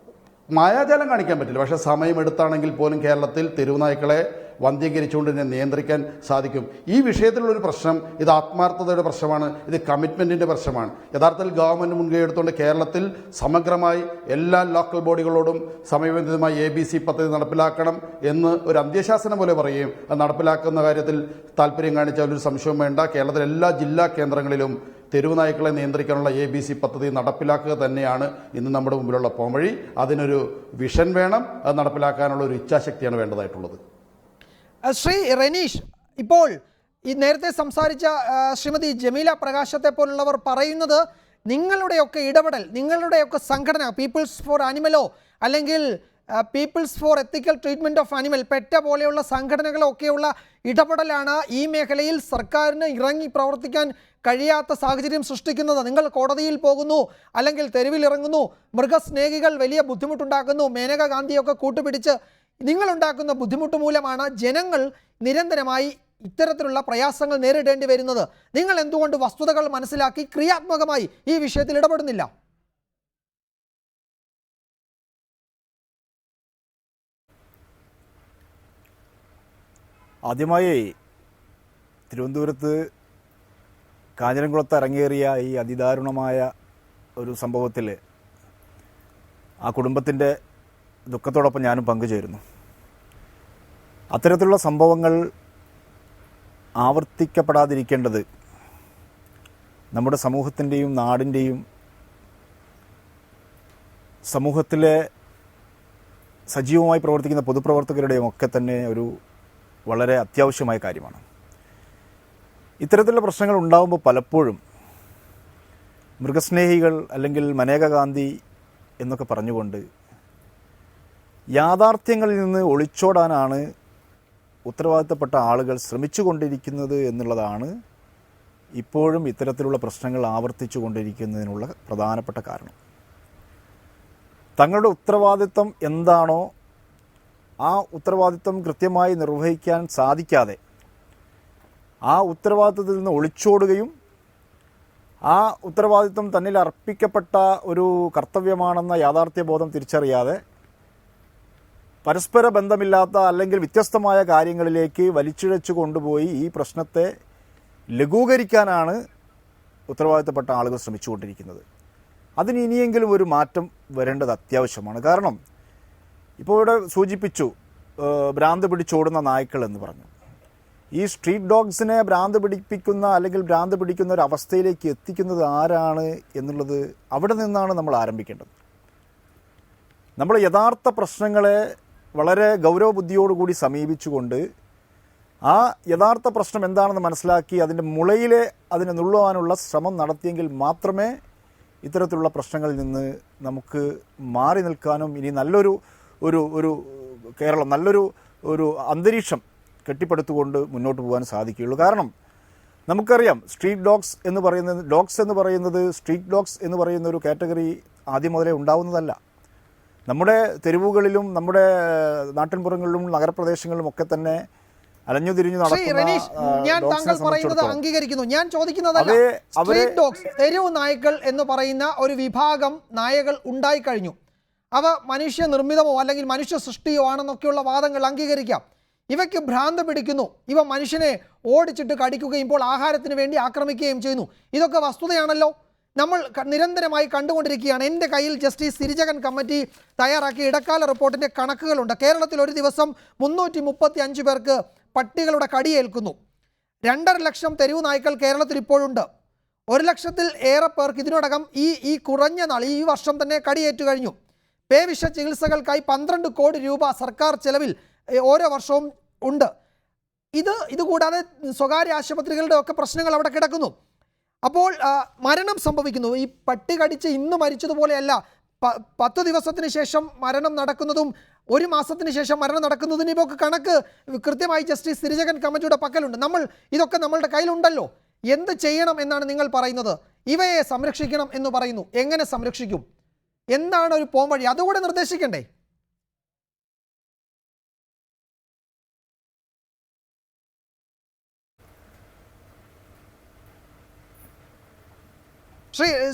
മായാജാലം കാണിക്കാൻ പറ്റില്ല, പക്ഷേ സമയമെടുത്താണെങ്കിൽ പോലും കേരളത്തിൽ തെരുവുനായ്ക്കളെ വന്ധ്യീകരിച്ചുകൊണ്ട് തന്നെ നിയന്ത്രിക്കാൻ സാധിക്കും. ഈ വിഷയത്തിലുള്ളൊരു പ്രശ്നം ഇത് ആത്മാർത്ഥതയുടെ പ്രശ്നമാണ്, ഇത് കമ്മിറ്റ്മെൻറ്റിൻ്റെ പ്രശ്നമാണ്. യഥാർത്ഥത്തിൽ ഗവൺമെൻറ് മുൻകൈ എടുത്തുകൊണ്ട് കേരളത്തിൽ സമഗ്രമായി എല്ലാ ലോക്കൽ ബോഡികളോടും സമയബന്ധിതമായി ABC പദ്ധതി നടപ്പിലാക്കണം എന്ന് ഒരു അന്ത്യശാസനം പോലെ പറയുകയും അത് നടപ്പിലാക്കുന്ന കാര്യത്തിൽ താല്പര്യം കാണിച്ചാൽ ഒരു സംശയവും വേണ്ട. കേരളത്തിലെ എല്ലാ ജില്ലാ കേന്ദ്രങ്ങളിലും തെരുവുനായ്ക്കളെ നിയന്ത്രിക്കാനുള്ള ABC പദ്ധതി നടപ്പിലാക്കുക തന്നെയാണ് ഇന്ന് നമ്മുടെ മുമ്പിലുള്ള പോംവഴി. അതിനൊരു വിഷൻ വേണം, അത് നടപ്പിലാക്കാനുള്ള ഒരു ഇച്ഛാശക്തിയാണ് വേണ്ടതായിട്ടുള്ളത്. ശ്രീ റെനീഷ്, ഇപ്പോൾ ഈ നേരത്തെ സംസാരിച്ച ശ്രീമതി ജമീല പ്രകാശത്തെ പോലുള്ളവർ പറയുന്നത് നിങ്ങളുടെയൊക്കെ ഇടപെടൽ, നിങ്ങളുടെയൊക്കെ സംഘടന പീപ്പിൾസ് ഫോർ ആനിമലോ അല്ലെങ്കിൽ peoples for ethical treatment of animal, PETA പോലെയുള്ള സംഘടനകളൊക്കെയുള്ള ഇടപെടലാണ് ഈ മേഖലയിൽ സർക്കാരിന് ഇറങ്ങി പ്രവർത്തിക്കാൻ കഴിയാത്ത സാഹചര്യം സൃഷ്ടിക്കുന്നത്. നിങ്ങൾ കോടതിയിൽ പോകുന്നു, അല്ലെങ്കിൽ തെരുവിലിറങ്ങുന്നു, മൃഗസ്നേഹികൾ വലിയ ബുദ്ധിമുട്ടുണ്ടാക്കുന്നു, മേനക ഗാന്ധിയൊക്കെ കൂട്ടുപിടിച്ച് നിങ്ങളുണ്ടാക്കുന്ന ബുദ്ധിമുട്ട് മൂലമാണ് ജനങ്ങൾ നിരന്തരമായി ഇത്തരത്തിലുള്ള പ്രയാസങ്ങൾ നേരിടേണ്ടി വരുന്നത്. നിങ്ങൾ എന്തുകൊണ്ട് വസ്തുതകൾ മനസ്സിലാക്കി ക്രിയാത്മകമായി ഈ വിഷയത്തിൽ ഇടപെടുന്നില്ല? ആദ്യമായി തിരുവനന്തപുരത്ത് കാഞ്ഞിരംകുളത്ത് അരങ്ങേറിയ ഈ അതിദാരുണമായ ഒരു സംഭവത്തിൽ ആ കുടുംബത്തിൻ്റെ ദുഃഖത്തോടൊപ്പം ഞാനും പങ്കുചേരുന്നു. അത്തരത്തിലുള്ള സംഭവങ്ങൾ ആവർത്തിക്കപ്പെടാതിരിക്കേണ്ടത് നമ്മുടെ സമൂഹത്തിൻ്റെയും നാടിൻ്റെയും സമൂഹത്തിലെ സജീവമായി പ്രവർത്തിക്കുന്ന പൊതുപ്രവർത്തകരുടെയും ഒക്കെ തന്നെ ഒരു വളരെ അത്യാവശ്യമായ കാര്യമാണ്. ഇത്തരത്തിലുള്ള പ്രശ്നങ്ങൾ ഉണ്ടാകുമ്പോൾ പലപ്പോഴും മൃഗസ്നേഹികൾ അല്ലെങ്കിൽ മനേക ഗാന്ധി എന്നൊക്കെ പറഞ്ഞുകൊണ്ട് യാഥാർത്ഥ്യങ്ങളിൽ നിന്ന് ഒളിച്ചോടാനാണ് ഉത്തരവാദിത്തപ്പെട്ട ആളുകൾ ശ്രമിച്ചുകൊണ്ടിരിക്കുന്നത് എന്നുള്ളതാണ് ഇപ്പോഴും ഇത്തരത്തിലുള്ള പ്രശ്നങ്ങൾ ആവർത്തിച്ചു കൊണ്ടിരിക്കുന്നതിനുള്ള പ്രധാനപ്പെട്ട കാരണം. തങ്ങളുടെ ഉത്തരവാദിത്തം എന്താണോ ആ ഉത്തരവാദിത്തം കൃത്യമായി നിർവഹിക്കാൻ സാധിക്കാതെ ആ ഉത്തരവാദിത്തത്തിൽ നിന്ന് ഒളിച്ചോടുകയും ആ ഉത്തരവാദിത്തം തന്നിൽ അർപ്പിക്കപ്പെട്ട ഒരു കർത്തവ്യമാണെന്ന യാഥാർത്ഥ്യബോധം തിരിച്ചറിയാതെ പരസ്പര ബന്ധമില്ലാത്ത അല്ലെങ്കിൽ വ്യത്യസ്തമായ കാര്യങ്ങളിലേക്ക് വലിച്ചിഴച്ചു കൊണ്ടുപോയി ഈ പ്രശ്നത്തെ ലഘൂകരിക്കാനാണ് ഉത്തരവാദിത്തപ്പെട്ട ആളുകൾ ശ്രമിച്ചുകൊണ്ടിരിക്കുന്നത്. അതിന് ഇനിയെങ്കിലും ഒരു മാറ്റം വരേണ്ടത് അത്യാവശ്യമാണ്. കാരണം ഇപ്പോൾ ഇവിടെ സൂചിപ്പിച്ചു ഭ്രാന്ത് പിടിച്ചോടുന്ന നായ്ക്കൾ എന്ന് പറഞ്ഞു. ഈ സ്ട്രീറ്റ് ഡോഗ്സിനെ ഭ്രാന്ത് പിടിപ്പിക്കുന്ന അല്ലെങ്കിൽ ഭ്രാന്ത് പിടിക്കുന്ന ഒരു അവസ്ഥയിലേക്ക് എത്തിക്കുന്നത് ആരാണ് എന്നുള്ളത് അവിടെ നിന്നാണ് നമ്മൾ ആരംഭിക്കേണ്ടത്. നമ്മൾ യഥാർത്ഥ പ്രശ്നങ്ങളെ വളരെ ഗൗരവബുദ്ധിയോടുകൂടി സമീപിച്ചുകൊണ്ട് ആ യഥാർത്ഥ പ്രശ്നം എന്താണെന്ന് മനസ്സിലാക്കി അതിൻ്റെ മുളയിലെ അതിനെ നുള്ളുവാനുള്ള ശ്രമം നടത്തിയെങ്കിൽ മാത്രമേ ഇത്തരത്തിലുള്ള പ്രശ്നങ്ങളിൽ നിന്ന് നമുക്ക് മാറി നിൽക്കാനും ഇനി നല്ലൊരു ഒരു കേരളം നല്ലൊരു അന്തരീക്ഷം കെട്ടിപ്പടുത്തുകൊണ്ട് മുന്നോട്ട് പോകാൻ സാധിക്കുകയുള്ളൂ. കാരണം നമുക്കറിയാം സ്ട്രീറ്റ് ഡോഗ്സ് എന്ന് പറയുന്നത് സ്ട്രീറ്റ് ഡോഗ്സ് എന്ന് പറയുന്ന ഒരു കാറ്റഗറി ആദ്യം മുതലേ ഉണ്ടാവുന്നതല്ല. നമ്മുടെ തെരുവുകളിലും നമ്മുടെ നാട്ടിൻപുറങ്ങളിലും നഗരപ്രദേശങ്ങളിലും ഒക്കെ തന്നെ അലഞ്ഞു തിരിഞ്ഞു ഞാൻ താങ്കൾ പറയുന്നത് അംഗീകരിക്കുന്നു. ഞാൻ ചോദിക്കുന്നതല്ല, സ്ട്രീറ്റ് ഡോഗ്സ് തെരുവ് നായ്ക്കൾ എന്ന് പറയുന്ന ഒരു വിഭാഗം നായകൾ ഉണ്ടായിക്കഴിഞ്ഞു. അവ മനുഷ്യ നിർമ്മിതമോ അല്ലെങ്കിൽ മനുഷ്യ സൃഷ്ടിയോ ആണെന്നൊക്കെയുള്ള വാദങ്ങൾ അംഗീകരിക്കാം. ഇവയ്ക്ക് ഭ്രാന്ത് പിടിക്കുന്നു, ഇവ മനുഷ്യനെ ഓടിച്ചിട്ട് കടിക്കുകയും ഇപ്പോൾ ആഹാരത്തിന് വേണ്ടി ആക്രമിക്കുകയും ചെയ്യുന്നു. ഇതൊക്കെ വസ്തുതയാണല്ലോ, നമ്മൾ നിരന്തരമായി കണ്ടുകൊണ്ടിരിക്കുകയാണ്. എൻ്റെ കയ്യിൽ ജസ്റ്റിസ് സിരിജകൻ കമ്മിറ്റി തയ്യാറാക്കിയ ഇടക്കാല റിപ്പോർട്ടിൻ്റെ കണക്കുകളുണ്ട്. കേരളത്തിൽ ഒരു ദിവസം 335 പേർക്ക് പട്ടികളുടെ കടിയേൽക്കുന്നു. 2.5 ലക്ഷം തെരുവ് നായ്ക്കൾ കേരളത്തിൽ ഇപ്പോഴുണ്ട്. 1,00,000-ൽ ഏറെ പേർക്ക് ഇതിനോടകം ഈ കുറഞ്ഞ നാൾ ഈ വർഷം തന്നെ കടിയേറ്റു കഴിഞ്ഞു. പേവിഷ ചികിത്സകൾക്കായി 12 കോടി രൂപ സർക്കാർ ചെലവിൽ ഓരോ വർഷവും ഉണ്ട്. ഇതുകൂടാതെ സ്വകാര്യ ആശുപത്രികളുടെ ഒക്കെ പ്രശ്നങ്ങൾ അവിടെ കിടക്കുന്നു. അപ്പോൾ മരണം സംഭവിക്കുന്നു. ഈ പട്ടി കടിച്ച് ഇന്ന് മരിച്ചതുപോലെയല്ല 10 ദിവസത്തിന് ശേഷം മരണം നടക്കുന്നതും 1 മാസത്തിന് ശേഷം മരണം നടക്കുന്നതിന് ഇപ്പോൾ കണക്ക് കൃത്യമായി ജസ്റ്റിസ് തിരുജകൻ കമ്മിറ്റിയുടെ പക്കലുണ്ട്. ഇതൊക്കെ നമ്മളുടെ കയ്യിലുണ്ടല്ലോ. എന്ത് ചെയ്യണം എന്നാണ് നിങ്ങൾ പറയുന്നത്? ഇവയെ സംരക്ഷിക്കണം എന്ന് പറയുന്നു. എങ്ങനെ സംരക്ഷിക്കും? എന്താണ് ഒരു പോംവഴി? അതുകൂടെ നിർദ്ദേശിക്കണ്ടേ?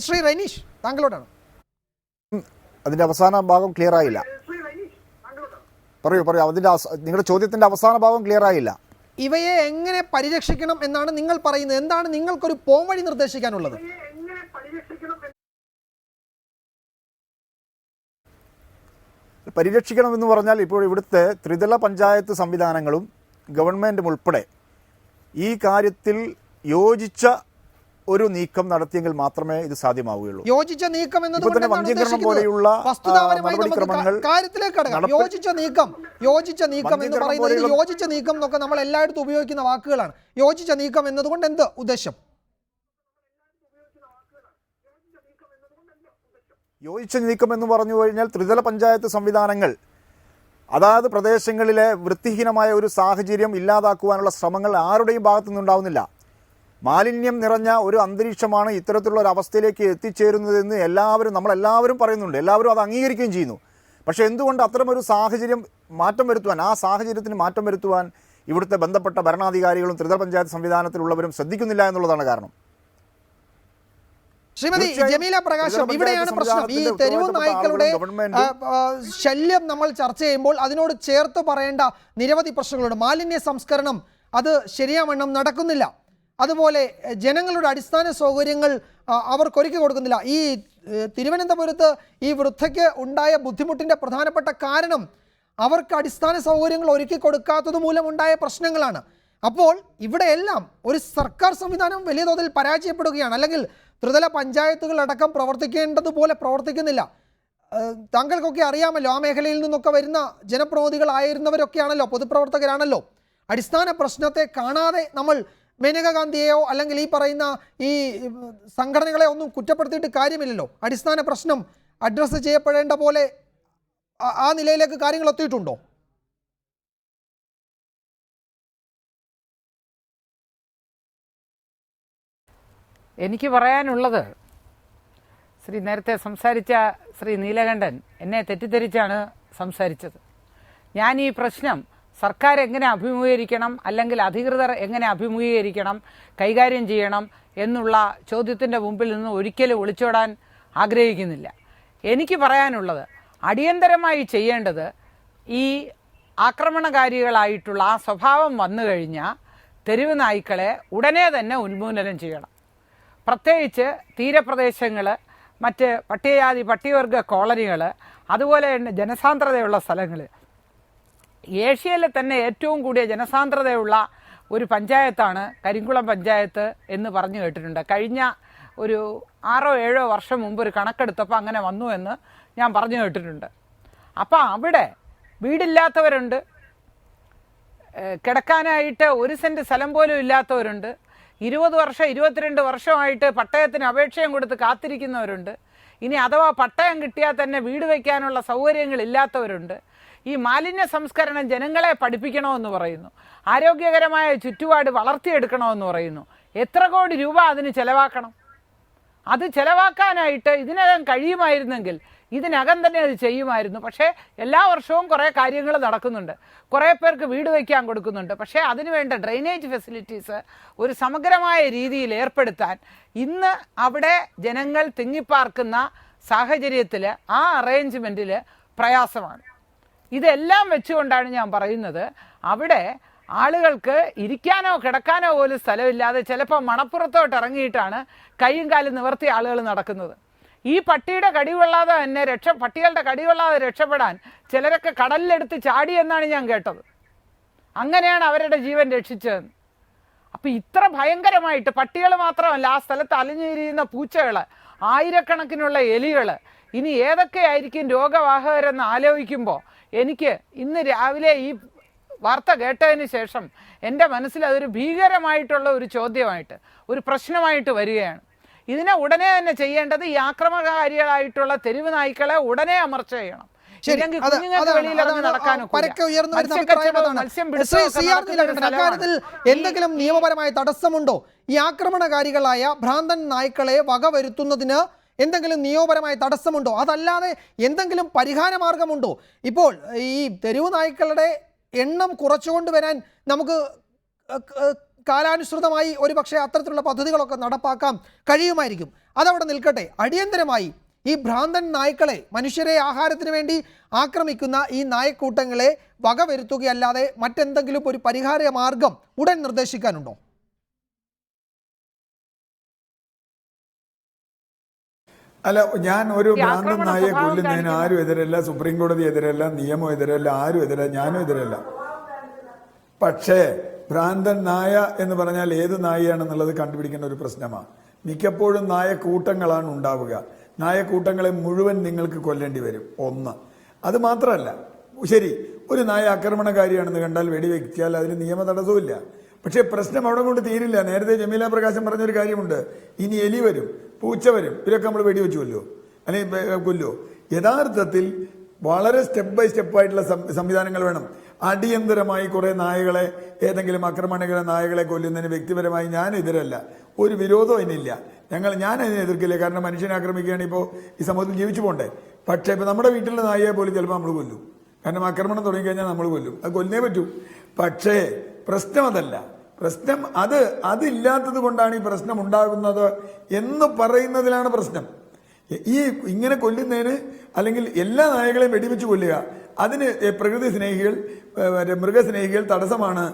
ശ്രീ റൈനീഷ്, താങ്കളോടാണ്. അതിൻ്റെ അവസാന ഭാഗം ക്ലിയർ ആയില്ല. പറയൂ. അതിൻ്റെ നിങ്ങളുടെ ചോദ്യത്തിൻ്റെ അവസാന ഭാഗം ക്ലിയർ ആയില്ല. ഇവയെ എങ്ങനെ പരിരക്ഷിക്കണം എന്നാണ് നിങ്ങൾ പറയുന്നത്. എന്താണ് നിങ്ങൾക്കൊരു പോംവഴി നിർദ്ദേശിക്കാനുള്ളത്? പരിരക്ഷിക്കണമെന്ന് പറഞ്ഞാൽ ഇപ്പോൾ ഇവിടുത്തെ ത്രിതല പഞ്ചായത്ത് സംവിധാനങ്ങളും ഗവൺമെൻറ്റും ഉൾപ്പെടെ ഈ കാര്യത്തിൽ യോജിച്ച ഒരു നീക്കം നടത്തിയെങ്കിൽ മാത്രമേ ഇത് സാധ്യമാവുകയുള്ളൂ. യോജിച്ച നീക്കം വന്ധ്യീകരണം പോലെയുള്ള നടപടിക്രമങ്ങൾ യോജിച്ച നീക്കം എന്ന് പറയുന്നത് യോജിച്ച നീക്കം എന്നൊക്കെ നമ്മൾ എല്ലായിടത്തും ഉപയോഗിക്കുന്ന വാക്കുകളാണ്. യോജിച്ച നീക്കം എന്നതുകൊണ്ട് എന്ത് ഉദ്ദേശം? യോജിച്ച നീക്കം എന്ന് പറഞ്ഞു കഴിഞ്ഞാൽ ത്രിതല പഞ്ചായത്ത് സംവിധാനങ്ങൾ അതാത് പ്രദേശങ്ങളിലെ വൃത്തിഹീനമായ ഒരു സാഹചര്യം ഇല്ലാതാക്കുവാനുള്ള ശ്രമങ്ങൾ ആരുടെയും ഭാഗത്തു നിന്നുണ്ടാവുന്നില്ല. മാലിന്യം നിറഞ്ഞ ഒരു അന്തരീക്ഷമാണ് ഇത്തരത്തിലുള്ള ഒരു അവസ്ഥയിലേക്ക് എത്തിച്ചേരുന്നതെന്ന് നമ്മളെല്ലാവരും പറയുന്നുണ്ട്. എല്ലാവരും അത് അംഗീകരിക്കുകയും ചെയ്യുന്നു. പക്ഷേ എന്തുകൊണ്ട് അത്തരമൊരു സാഹചര്യം ആ സാഹചര്യത്തിന് മാറ്റം വരുത്തുവാൻ ഇവിടുത്തെ ബന്ധപ്പെട്ട ഭരണാധികാരികളും ത്രിതല പഞ്ചായത്ത് സംവിധാനത്തിലുള്ളവരും ശ്രദ്ധിക്കുന്നില്ല എന്നുള്ളതാണ് കാരണം. ശ്രീമതി ജമീല പ്രകാശം, ഇവിടെയാണ് പ്രശ്നം. ഈ തെരുവു നായ്ക്കളുടെ ശല്യം നമ്മൾ ചർച്ച ചെയ്യുമ്പോൾ അതിനോട് ചേർത്ത് പറയേണ്ട നിരവധി പ്രശ്നങ്ങളുണ്ട്. മാലിന്യ സംസ്കരണം അത് ശരിയാവണ്ണം നടക്കുന്നില്ല. അതുപോലെ ജനങ്ങളുടെ അടിസ്ഥാന സൗകര്യങ്ങൾ അവർക്കൊരുക്കി കൊടുക്കുന്നില്ല. ഈ തിരുവനന്തപുരത്ത് ഈ വൃദ്ധയ്ക്ക് ഉണ്ടായ ബുദ്ധിമുട്ടിൻ്റെ പ്രധാനപ്പെട്ട കാരണം അവർക്ക് അടിസ്ഥാന സൗകര്യങ്ങൾ ഒരുക്കി കൊടുക്കാത്തത് മൂലമുണ്ടായ പ്രശ്നങ്ങളാണ്. അപ്പോൾ ഇവിടെയെല്ലാം ഒരു സർക്കാർ സംവിധാനം വലിയ തോതിൽ പരാജയപ്പെടുകയാണ്. അല്ലെങ്കിൽ ത്രിതല പഞ്ചായത്തുകളടക്കം പ്രവർത്തിക്കേണ്ടതുപോലെ പ്രവർത്തിക്കുന്നില്ല. താങ്കൾക്കൊക്കെ അറിയാമല്ലോ, ആ മേഖലയിൽ നിന്നൊക്കെ വരുന്ന ജനപ്രതിനിധികളായിരുന്നവരൊക്കെയാണല്ലോ, പൊതുപ്രവർത്തകരാണല്ലോ. അടിസ്ഥാന പ്രശ്നത്തെ കാണാതെ നമ്മൾ മേനകാ ഗാന്ധിയെയോ അല്ലെങ്കിൽ ഈ പറയുന്ന ഈ സംഘടനകളെ ഒന്നും കുറ്റപ്പെടുത്തിയിട്ട് കാര്യമില്ലല്ലോ. അടിസ്ഥാന പ്രശ്നം അഡ്രസ്സ് ചെയ്യപ്പെടേണ്ട പോലെ ആ നിലയിലേക്ക് കാര്യങ്ങൾ എത്തിയിട്ടുണ്ടോ? എനിക്ക് പറയാനുള്ളത്, നേരത്തെ സംസാരിച്ച ശ്രീ നീലകണ്ഠൻ എന്നെ തെറ്റിദ്ധരിച്ചാണ് സംസാരിച്ചത്. ഞാൻ ഈ പ്രശ്നം സർക്കാർ എങ്ങനെ അഭിമുഖീകരിക്കണം, അല്ലെങ്കിൽ അധികൃതർ എങ്ങനെ അഭിമുഖീകരിക്കണം, കൈകാര്യം ചെയ്യണം എന്നുള്ള ചോദ്യത്തിൻ്റെ മുമ്പിൽ നിന്ന് ഒരിക്കലും ഒളിച്ചോടാൻ ആഗ്രഹിക്കുന്നില്ല. എനിക്ക് പറയാനുള്ളത്, അടിയന്തരമായി ചെയ്യേണ്ടത് ഈ ആക്രമണകാരികളായിട്ടുള്ള ആ സ്വഭാവം വന്നു കഴിഞ്ഞാൽ തെരുവ് നായ്ക്കളെ ഉടനെ തന്നെ ഉന്മൂലനം ചെയ്യണം. പ്രത്യേകിച്ച് തീരപ്രദേശങ്ങൾ, മറ്റ് പട്ടികവർഗ കോളനികൾ, അതുപോലെ തന്നെ ജനസാന്ദ്രതയുള്ള സ്ഥലങ്ങൾ. ഏഷ്യയിലെ തന്നെ ഏറ്റവും കൂടിയ ജനസാന്ദ്രതയുള്ള ഒരു പഞ്ചായത്താണ് കരിങ്കുളം പഞ്ചായത്ത് എന്ന് പറഞ്ഞു കേട്ടിട്ടുണ്ട്. കഴിഞ്ഞ ഒരു 6-7 വർഷം മുമ്പ് ഒരു കണക്കെടുത്തപ്പോൾ അങ്ങനെ വന്നു എന്ന് ഞാൻ പറഞ്ഞു കേട്ടിട്ടുണ്ട്. അപ്പോൾ അവിടെ വീടില്ലാത്തവരുണ്ട്, കിടക്കാനായിട്ട് 1 സെൻറ്റ് സ്ഥലം പോലും ഇല്ലാത്തവരുണ്ട്, 20 വർഷം 22 വർഷമായിട്ട് പട്ടയത്തിന് അപേക്ഷയും കൊടുത്ത് കാത്തിരിക്കുന്നവരുണ്ട്. ഇനി അഥവാ പട്ടയം കിട്ടിയാൽ തന്നെ വീട് വയ്ക്കാനുള്ള സൗകര്യങ്ങളില്ലാത്തവരുണ്ട്. ഈ മാലിന്യ സംസ്കരണം ജനങ്ങളെ പഠിപ്പിക്കണമെന്ന് പറയുന്നു, ആരോഗ്യകരമായ ചുറ്റുപാട് വളർത്തിയെടുക്കണമെന്ന് പറയുന്നു. എത്ര കോടി രൂപ അതിന് ചെലവാക്കണം? അത് ചെലവാക്കാനായിട്ട് ഇതിനകം കഴിയുമായിരുന്നെങ്കിൽ ഇതിനകം തന്നെ അത് ചെയ്യുമായിരുന്നു. പക്ഷേ എല്ലാ വർഷവും കുറേ കാര്യങ്ങൾ നടക്കുന്നുണ്ട്, കുറേ പേർക്ക് വീട് വയ്ക്കാൻ കൊടുക്കുന്നുണ്ട്. പക്ഷേ അതിനുവേണ്ട ഡ്രെയിനേജ് ഫെസിലിറ്റീസ് ഒരു സമഗ്രമായ രീതിയിൽ ഏർപ്പെടുത്താൻ ഇന്ന് അവിടെ ജനങ്ങൾ തിങ്ങിപ്പാർക്കുന്ന സാഹചര്യത്തിൽ ആ അറേഞ്ച്മെൻറ്റിൽ പ്രയാസമാണ്. ഇതെല്ലാം വെച്ചുകൊണ്ടാണ് ഞാൻ പറയുന്നത്, അവിടെ ആളുകൾക്ക് ഇരിക്കാനോ കിടക്കാനോ പോലും സ്ഥലമില്ലാതെ ചിലപ്പോൾ മണപ്പുറത്തോട്ട് ഇറങ്ങിയിട്ടാണ് കൈയും കാലും നിവർത്തി ആളുകൾ നടക്കുന്നത്. ഈ പട്ടികളുടെ കടികൊള്ളാതെ രക്ഷപ്പെടാൻ ചിലരൊക്കെ കടലിലെടുത്ത് ചാടി എന്നാണ് ഞാൻ കേട്ടത്. അങ്ങനെയാണ് അവരുടെ ജീവൻ രക്ഷിച്ചതെന്ന്. അപ്പം ഇത്ര ഭയങ്കരമായിട്ട് പട്ടികൾ മാത്രമല്ല, ആ സ്ഥലത്ത് അലിഞ്ഞിരിയുന്ന പൂച്ചകൾ, ആയിരക്കണക്കിനുള്ള എലികൾ, ഇനി ഏതൊക്കെയായിരിക്കും രോഗവാഹകരെന്ന് ആലോചിക്കുമ്പോൾ എനിക്ക് ഇന്ന് രാവിലെ ഈ വാർത്ത കേട്ടതിന് ശേഷം എൻ്റെ മനസ്സിൽ അതൊരു ഭീകരമായിട്ടുള്ള ഒരു ചോദ്യമായിട്ട്, ഒരു പ്രശ്നമായിട്ട് വരികയാണ്. ഇതിനെ ഉടനെ തന്നെ ചെയ്യേണ്ടത് ഈ ആക്രമണകാരികളായിട്ടുള്ള തെരുവ് നായ്ക്കളെ ഉടനെ അമർച്ച ചെയ്യണം. എന്തെങ്കിലും നിയമപരമായ തടസ്സമുണ്ടോ ഈ ആക്രമണകാരികളായ ഭ്രാന്തൻ നായ്ക്കളെ വകവരുത്തുന്നതിന്? എന്തെങ്കിലും നിയമപരമായ തടസ്സമുണ്ടോ? അതല്ലാതെ എന്തെങ്കിലും പരിഹാര മാർഗമുണ്ടോ? ഇപ്പോൾ ഈ തെരുവ് നായ്ക്കളുടെ എണ്ണം കുറച്ചുകൊണ്ടുവരാൻ നമുക്ക് കാലാനുസൃതമായി ഒരു പക്ഷേ അത്തരത്തിലുള്ള പദ്ധതികളൊക്കെ നടപ്പാക്കാൻ കഴിയുമായിരിക്കും. അതവിടെ നിൽക്കട്ടെ. അടിയന്തരമായി ഈ ഭ്രാന്തൻ നായ്ക്കളെ, മനുഷ്യരെ ആഹാരത്തിന് വേണ്ടി ആക്രമിക്കുന്ന ഈ നായക്കൂട്ടങ്ങളെ വകവരുത്തുകയല്ലാതെ മറ്റെന്തെങ്കിലും ഒരു പരിഹാര മാർഗം ഉടൻ നിർദ്ദേശിക്കാനുണ്ടോ? അല്ല, ഞാൻ ഒരു ഭ്രാന്തൻ നായെ കൊല്ലുന്നതിന് ആരും എതിരല്ല, സുപ്രീം കോടതി എതിരല്ല, നിയമം എതിരല്ല, ആരും എതിരല്ല, ഞാനും എതിരല്ല. പക്ഷേ ഭ്രാന്തൻ നായ എന്ന് പറഞ്ഞാൽ ഏത് നായയാണെന്നുള്ളത് കണ്ടുപിടിക്കേണ്ട ഒരു പ്രശ്നമാണ്. മിക്കപ്പോഴും നായക്കൂട്ടങ്ങളാണ് ഉണ്ടാവുക. നായക്കൂട്ടങ്ങളെ മുഴുവൻ നിങ്ങൾക്ക് കൊല്ലേണ്ടി വരും. ഒന്ന്. അത് മാത്രമല്ല, ശരി, ഒരു നായ ആക്രമണകാരിയാണെന്ന് കണ്ടാൽ വെടിവെച്ചാൽ അതിന് നിയമ തടസ്സമില്ല. പക്ഷേ പ്രശ്നം അവിടെ കൊണ്ട് തീരില്ല. നേരത്തെ ജമീല പ്രകാശം പറഞ്ഞൊരു കാര്യമുണ്ട്, ഇനി എലി വരും, പൂച്ച വരും, ഇവരൊക്കെ നമ്മൾ വെടിവെച്ചു കൊല്ലുമോ അല്ലെങ്കിൽ കൊല്ലുമോ? യഥാർത്ഥത്തിൽ വളരെ സ്റ്റെപ്പ് ബൈ സ്റ്റെപ്പായിട്ടുള്ള സംവിധാനങ്ങൾ വേണം. അടിയന്തരമായി കുറെ നായകളെ, ഏതെങ്കിലും ആക്രമണങ്ങളെ നായകളെ കൊല്ലുന്നതിന് വ്യക്തിപരമായി ഞാൻ എതിരല്ല, ഒരു വിരോധവും അതിനില്ല. ഞാൻ അതിനെ എതിർക്കില്ല. കാരണം മനുഷ്യനെ ആക്രമിക്കുകയാണ് ഇപ്പോൾ ഈ സമൂഹത്തിൽ ജീവിച്ചു പോകണ്ടേ. പക്ഷേ ഇപ്പം നമ്മുടെ വീട്ടിലെ നായയെ പോലും ചിലപ്പോൾ നമ്മൾ കൊല്ലും. കാരണം ആക്രമണം തുടങ്ങിക്കഴിഞ്ഞാൽ നമ്മൾ കൊല്ലും, അത് കൊല്ലുന്നേ പറ്റൂ. പക്ഷേ പ്രശ്നം അതല്ല. പ്രശ്നം അതില്ലാത്തത് കൊണ്ടാണ് ഈ പ്രശ്നം ഉണ്ടാകുന്നത് എന്ന് പറയുന്നതിലാണ് പ്രശ്നം. ഈ ഇങ്ങനെ കൊല്ലുന്നതിന്, അല്ലെങ്കിൽ എല്ലാ നായകളെയും വെടിവെച്ച് കൊല്ലുക, അതിന് പ്രകൃതി സ്നേഹികൾ, മൃഗസ്നേഹികൾ തടസ്സമാണ്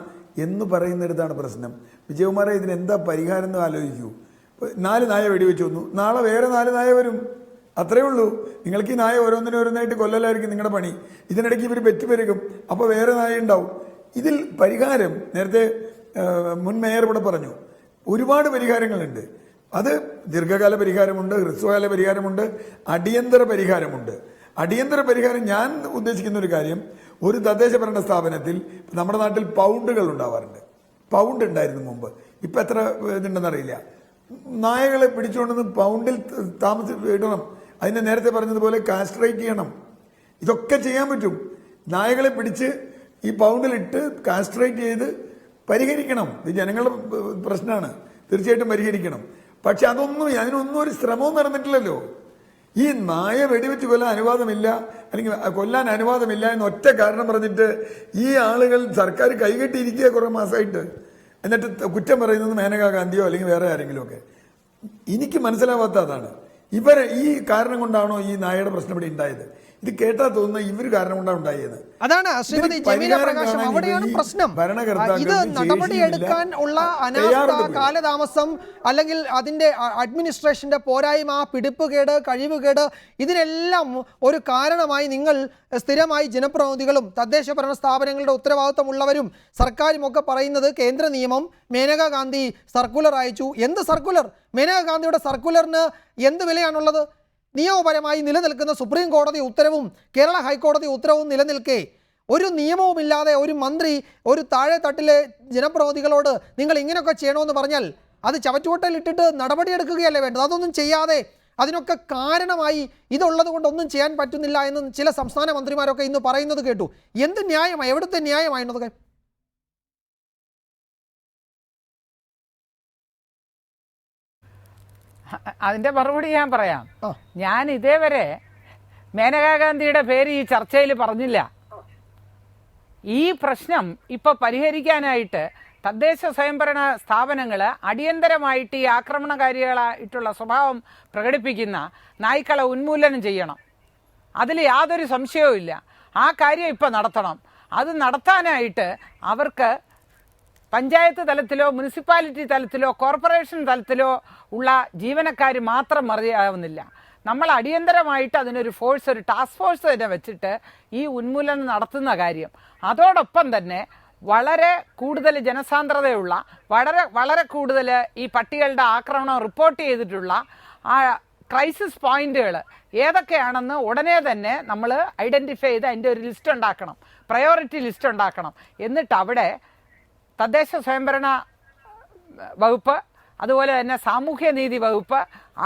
എന്ന് പറയുന്നിടത്താണ് പ്രശ്നം. വിജയകുമാറെ, ഇതിനെന്താ പരിഹാരം എന്ന് ആലോചിക്കൂ. 4 നായ വെടിവെച്ച് കൊന്നു, നാളെ വേറെ 4 നായ വരും, അത്രേ ഉള്ളൂ. നിങ്ങൾക്ക് ഈ നായ ഓരോന്നിനായിട്ട് കൊല്ലലായിരിക്കും നിങ്ങളുടെ പണി. ഇതിനിടയ്ക്ക് ഇവർ പെറ്റുപെരുകും, അപ്പോൾ വേറെ നായ ഉണ്ടാവും. ഇതിൽ പരിഹാരം, നേരത്തെ മുൻ മേയർ ഇവിടെ പറഞ്ഞു, ഒരുപാട് പരിഹാരങ്ങളുണ്ട്. അത് ദീർഘകാല പരിഹാരമുണ്ട്, ഹ്രസ്വകാല പരിഹാരമുണ്ട്, അടിയന്തര പരിഹാരമുണ്ട്. അടിയന്തര പരിഹാരം ഞാൻ ഉദ്ദേശിക്കുന്ന ഒരു കാര്യം, ഒരു തദ്ദേശ ഭരണ സ്ഥാപനത്തിൽ നമ്മുടെ നാട്ടിൽ പൗണ്ടുകൾ ഉണ്ടാവാറുണ്ട്. പൗണ്ട് ഉണ്ടായിരുന്നു മുമ്പ്, ഇപ്പം എത്ര ഇതുണ്ടെന്നറിയില്ല. നായകളെ പിടിച്ചുകൊണ്ടെന്ന് പൗണ്ടിൽ ഇടണം. അതിനെ നേരത്തെ പറഞ്ഞതുപോലെ കാസ്ട്രേറ്റ് ചെയ്യണം. ഇതൊക്കെ ചെയ്യാൻ പറ്റും. നായകളെ പിടിച്ച് ഈ പൗണ്ടിലിട്ട് കാസ്ട്രേറ്റ് ചെയ്ത് പരിഹരിക്കണം. ഇത് ജനങ്ങളുടെ പ്രശ്നമാണ്, തീർച്ചയായിട്ടും പരിഹരിക്കണം. പക്ഷെ അതിനൊന്നും ഒരു ശ്രമവും നടന്നിട്ടില്ലല്ലോ. ഈ നായ വെടിവെച്ച് കൊല്ലാൻ അനുവാദമില്ല, അല്ലെങ്കിൽ കൊല്ലാൻ അനുവാദമില്ല എന്ന് ഒറ്റ കാരണം പറഞ്ഞിട്ട് ഈ ആളുകൾ സർക്കാർ കൈകെട്ടിയിരിക്കുക കുറെ മാസമായിട്ട്. എന്നിട്ട് കുറ്റം പറയുന്നത് മേനകാ ഗാന്ധിയോ അല്ലെങ്കിൽ വേറെ ആരെങ്കിലും ഒക്കെ. എനിക്ക് മനസ്സിലാവാത്ത അതാണ്, ഇവരെ ഈ കാരണം കൊണ്ടാണോ ഈ നായയുടെ പ്രശ്നം ഇവിടെ ഉണ്ടായത്? ഇത് കേട്ടാ തോന്നുന്ന ഇവർ കാരണം കൊണ്ടാണ് ഉണ്ടായത്. അതാണ് ശ്രീമതി ജമീല പ്രകാശം, അവിടെയാണ് പ്രശ്നം. ഇത് നടപടിയെടുക്കാൻ ഉള്ള അനാസ്ഥ, കാലതാമസം, അല്ലെങ്കിൽ അതിന്റെ അഡ്മിനിസ്ട്രേഷന്റെ പോരായ്മ, പിടിപ്പുകേട്, കഴിവുകേട്, ഇതിനെല്ലാം ഒരു കാരണമായി നിങ്ങൾ സ്ഥിരമായി ജനപ്രതിനിധികളും തദ്ദേശ ഭരണ സ്ഥാപനങ്ങളുടെ ഉത്തരവാദിത്തമുള്ളവരും സർക്കാരും ഒക്കെ പറയുന്നത് കേന്ദ്ര നിയമം, മേനകാ ഗാന്ധി സർക്കുലർ അയച്ചു. എന്ത് സർക്കുലർ? മേനകാ ഗാന്ധിയുടെ സർക്കുലറിന് എന്ത് വിലയാണുള്ളത്? നിയമപരമായി നിലനിൽക്കുന്ന സുപ്രീം കോടതി ഉത്തരവും കേരള ഹൈക്കോടതി ഉത്തരവും നിലനിൽക്കെ ഒരു നിയമവുമില്ലാതെ ഒരു മന്ത്രി ഒരു താഴെ തട്ടിലെ ജനപ്രതിനിധികളോട് നിങ്ങൾ ഇങ്ങനെയൊക്കെ ചെയ്യണമെന്ന് പറഞ്ഞാൽ അത് ചവറ്റുകൊട്ടയിലിട്ടിട്ട് നടപടിയെടുക്കുകയല്ലേ വേണ്ടത്? അതൊന്നും ചെയ്യാതെ അതിനൊക്കെ കാരണമായി ഇതുള്ളത് കൊണ്ടൊന്നും ചെയ്യാൻ പറ്റുന്നില്ല എന്ന് ചില സംസ്ഥാന മന്ത്രിമാരൊക്കെ ഇന്ന് പറയുന്നത് കേട്ടു. എന്ത് ന്യായമായി? എവിടുത്തെ ന്യായമായിരുന്നതൊക്കെ? അതിൻ്റെ മറുപടി ഞാൻ പറയാം. ഞാൻ ഇതേവരെ മേനകാ ഗാന്ധിയുടെ പേര് ഈ ചർച്ചയിൽ പറഞ്ഞില്ല. ഈ പ്രശ്നം ഇപ്പോൾ പരിഹരിക്കാനായിട്ട് തദ്ദേശ സ്വയംഭരണ സ്ഥാപനങ്ങൾ അടിയന്തരമായിട്ട് ഈ ആക്രമണകാരികളായിട്ടുള്ള സ്വഭാവം പ്രകടിപ്പിക്കുന്ന നായ്ക്കളെ ഉന്മൂലനം ചെയ്യണം. അതിൽ യാതൊരു സംശയവുമില്ല. ആ കാര്യം ഇപ്പോൾ നടത്തണം. അത് നടത്താനായിട്ട് അവർക്ക് പഞ്ചായത്ത് തലത്തിലോ മുനിസിപ്പാലിറ്റി തലത്തിലോ കോർപ്പറേഷൻ തലത്തിലോ ഉള്ള ജീവനക്കാർ മാത്രം മതിയാവുന്നില്ല. നമ്മൾ അടിയന്തരമായിട്ട് അതിനൊരു ഫോഴ്സ്, ഒരു ടാസ്ക് ഫോഴ്സ് തന്നെ വെച്ചിട്ട് ഈ ഉന്മൂലനം നടത്തുന്ന കാര്യം, അതോടൊപ്പം തന്നെ വളരെ കൂടുതൽ ജനസാന്ദ്രതയുള്ള വളരെ കൂടുതൽ ഈ പട്ടികളുടെ ആക്രമണം റിപ്പോർട്ട് ചെയ്തിട്ടുള്ള ആ ക്രൈസിസ് പോയിന്റുകൾ ഏതൊക്കെയാണെന്ന് ഉടനെ തന്നെ നമ്മൾ ഐഡൻറ്റിഫൈ ചെയ്ത് അതിൻ്റെ ഒരു ലിസ്റ്റ് ഉണ്ടാക്കണം, പ്രയോറിറ്റി ലിസ്റ്റ് ഉണ്ടാക്കണം. എന്നിട്ട് അവിടെ തദ്ദേശ സ്വയംഭരണ വകുപ്പ്, അതുപോലെ തന്നെ സാമൂഹ്യനീതി വകുപ്പ്,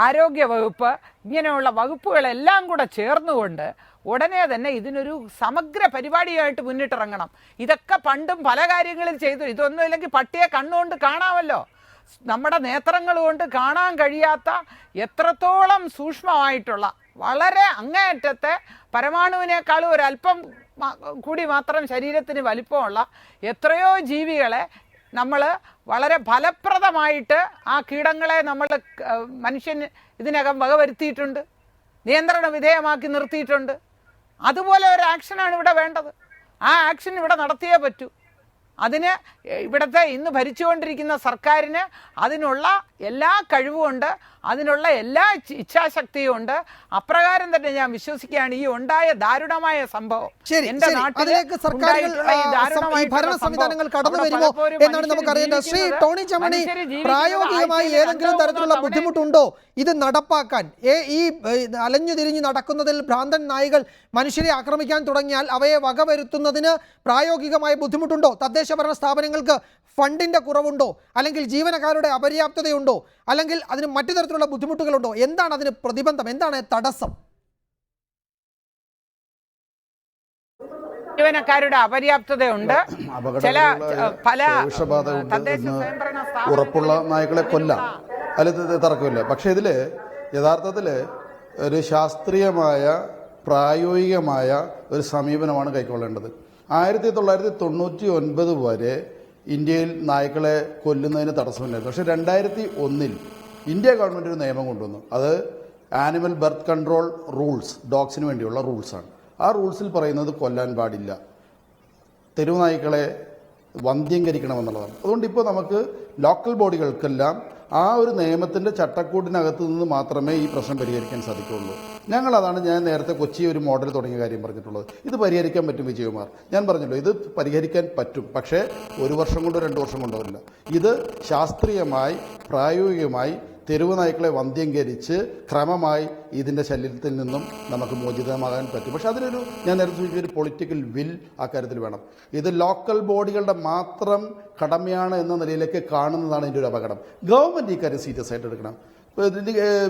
ആരോഗ്യ വകുപ്പ്, ഇങ്ങനെയുള്ള വകുപ്പുകളെല്ലാം കൂടെ ചേർന്നുകൊണ്ട് ഉടനെ തന്നെ ഇതിനൊരു സമഗ്ര പരിപാടിയായിട്ട് മുന്നിട്ടിറങ്ങണം. ഇതൊക്കെ പണ്ടും പല കാര്യങ്ങളിൽ ചെയ്തു. ഇതൊന്നും ഇല്ലെങ്കിൽ പട്ടിയെ കണ്ണുകൊണ്ട് കാണാമല്ലോ. നമ്മുടെ നേത്രങ്ങൾ കൊണ്ട് കാണാൻ കഴിയാത്ത എത്രത്തോളം സൂക്ഷ്മമായിട്ടുള്ള വളരെ അങ്ങേയറ്റത്തെ പരമാണുവിനേക്കാളും ഒരല്പം കൂടി മാത്രം ശരീരത്തിന് വലിപ്പമുള്ള എത്രയോ ജീവികളെ നമ്മൾ വളരെ ഫലപ്രദമായിട്ട് ആ കീടങ്ങളെ നമ്മൾ മനുഷ്യൻ ഇതിനകം വകവരുത്തിയിട്ടുണ്ട്, നിയന്ത്രണ വിധേയമാക്കി നിർത്തിയിട്ടുണ്ട്. അതുപോലെ ഒരു ആക്ഷനാണ് ഇവിടെ വേണ്ടത്. ആ ആക്ഷൻ ഇവിടെ നടത്തിയേ പറ്റൂ. അതിന് ഇവിടുത്തെ ഇന്ന് ഭരിച്ചുകൊണ്ടിരിക്കുന്ന സർക്കാരിന് അതിനുള്ള എല്ലാ കഴിവുമുണ്ട്, അതിനുള്ള എല്ലാ ഇച്ഛാശക്തിയും ഉണ്ട്. അപ്രകാരം തന്നെ ഞാൻ വിശ്വസിക്കുകയാണ് ഈ ഉണ്ടായ ദാരുണമായ സംഭവം എന്റെ ഭരണ സംവിധാനങ്ങൾ കടന്നു വരുമോ എന്നാണ് നമുക്കറിയേണ്ടത്. ശ്രീ ടോണി ചമ്മണി, പ്രായോഗികമായി ഏതെങ്കിലും തരത്തിലുള്ള ബുദ്ധിമുട്ടുണ്ടോ ഇത് നടപ്പാക്കാൻ? ഈ അലഞ്ഞു തിരിഞ്ഞ് നടക്കുന്നതിൽ ഭ്രാന്തൻ നായികൾ മനുഷ്യരെ ആക്രമിക്കാൻ തുടങ്ങിയാൽ അവയെ വകവരുത്തുന്നതിന് പ്രായോഗികമായ ബുദ്ധിമുട്ടുണ്ടോ? തദ്ദേശ ഭരണ സ്ഥാപനങ്ങൾക്ക് ഫണ്ടിന്റെ കുറവുണ്ടോ, അല്ലെങ്കിൽ ജീവനക്കാരുടെ അപര്യാപ്തതയുണ്ടോ, അല്ലെങ്കിൽ അതിന് മറ്റു തരത്തിലുള്ള ബുദ്ധിമുട്ടുകളുണ്ടോ? എന്താണ് അതിന് പ്രതിബന്ധം, എന്താണ് തടസ്സം? ജീവനക്കാരുടെ അപര്യാപ്തതയുണ്ട്. ചില പല ഉറപ്പുള്ള നായ്ക്കളെ കൊല്ലാം, അതിൽ തർക്കമില്ല. പക്ഷെ ഇതില് യഥാർത്ഥത്തില് ഒരു ശാസ്ത്രീയമായ പ്രായോഗികമായ ഒരു സമീപനമാണ് കൈക്കൊള്ളേണ്ടത്. 1999 വരെ ഇന്ത്യയിൽ നായ്ക്കളെ കൊല്ലുന്നതിന് തടസ്സമില്ലായിരുന്നു. പക്ഷേ 2001 ഇന്ത്യ ഗവൺമെൻറ് ഒരു നിയമം കൊണ്ടുവന്നു. അത് ആനിമൽ ബർത്ത് കൺട്രോൾ റൂൾസ്, ഡോഗ്സിന് വേണ്ടിയുള്ള റൂൾസാണ്. ആ റൂൾസിൽ പറയുന്നത് കൊല്ലാൻ പാടില്ല, തെരുവ് നായ്ക്കളെ വന്ധ്യംകരിക്കണമെന്നുള്ളതാണ്. അതുകൊണ്ട് ഇപ്പോൾ നമുക്ക് ലോക്കൽ ബോഡികൾക്കെല്ലാം ആ ഒരു നിയമത്തിൻ്റെ ചട്ടക്കൂടിനകത്ത് നിന്ന് മാത്രമേ ഈ പ്രശ്നം പരിഹരിക്കാൻ സാധിക്കുകയുള്ളൂ. ഞാൻ നേരത്തെ കൊച്ചി ഒരു മോഡൽ തുടങ്ങിയ കാര്യം പറഞ്ഞിട്ടുള്ളത്. ഇത് പരിഹരിക്കാൻ പറ്റും വിജയകുമാർ. ഞാൻ പറഞ്ഞല്ലോ, ഇത് പരിഹരിക്കാൻ പറ്റും. പക്ഷേ 1 വർഷം കൊണ്ടോ 2 വർഷം കൊണ്ടോ അല്ല. ഇത് ശാസ്ത്രീയമായി പ്രായോഗികമായി തെരുവ് നായ്ക്കളെ വന്ധ്യംകരിച്ച് ക്രമമായി ഇതിൻ്റെ ശല്യത്തിൽ നിന്നും നമുക്ക് മോചിതമാകാൻ പറ്റും. പക്ഷെ അതിനൊരു, ഞാൻ നേരത്തെ സൂചിപ്പിച്ച ഒരു പൊളിറ്റിക്കൽ വിൽ ആ കാര്യത്തിൽ വേണം. ഇത് ലോക്കൽ ബോഡികളുടെ മാത്രം കടമയാണ് എന്ന നിലയിലേക്ക് കാണുന്നതാണ് ഇതിൻ്റെ ഒരു അപകടം. ഗവൺമെൻറ് ഈ കാര്യം സീരിയസ് ആയിട്ട് എടുക്കണം.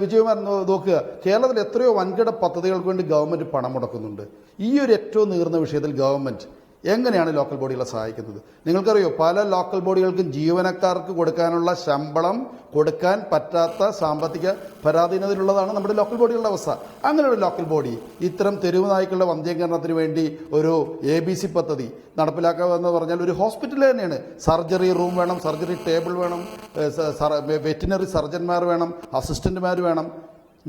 വിജയകുമാർ നോക്കുക, കേരളത്തിൽ എത്രയോ വൻകിട പദ്ധതികൾക്ക് വേണ്ടി ഗവൺമെൻറ് പണം മുടക്കുന്നുണ്ട്. ഈ ഒരു ഏറ്റവും നീർന്ന വിഷയത്തിൽ ഗവൺമെൻറ് എങ്ങനെയാണ് ലോക്കൽ ബോഡികളെ സഹായിക്കുന്നത്? നിങ്ങൾക്കറിയോ, പല ലോക്കൽ ബോഡികൾക്കും ജീവനക്കാർക്ക് കൊടുക്കാനുള്ള ശമ്പളം കൊടുക്കാൻ പറ്റാത്ത സാമ്പത്തിക പരാധീനതയിലുള്ളതാണ് നമ്മുടെ ലോക്കൽ ബോഡികളുടെ അവസ്ഥ. അങ്ങനെ ഒരു ലോക്കൽ ബോഡി ഇത്തരം തെരുവ് നായ്ക്കളുടെ വന്ധ്യീകരണത്തിന് വേണ്ടി ഒരു ABC പദ്ധതി നടപ്പിലാക്കാമെന്ന് പറഞ്ഞാൽ ഒരു ഹോസ്പിറ്റൽ തന്നെയാണ്. സർജറി റൂം വേണം, സർജറി ടേബിൾ വേണം, വെറ്റിനറി സർജന്മാർ വേണം, അസിസ്റ്റന്റുമാർ വേണം.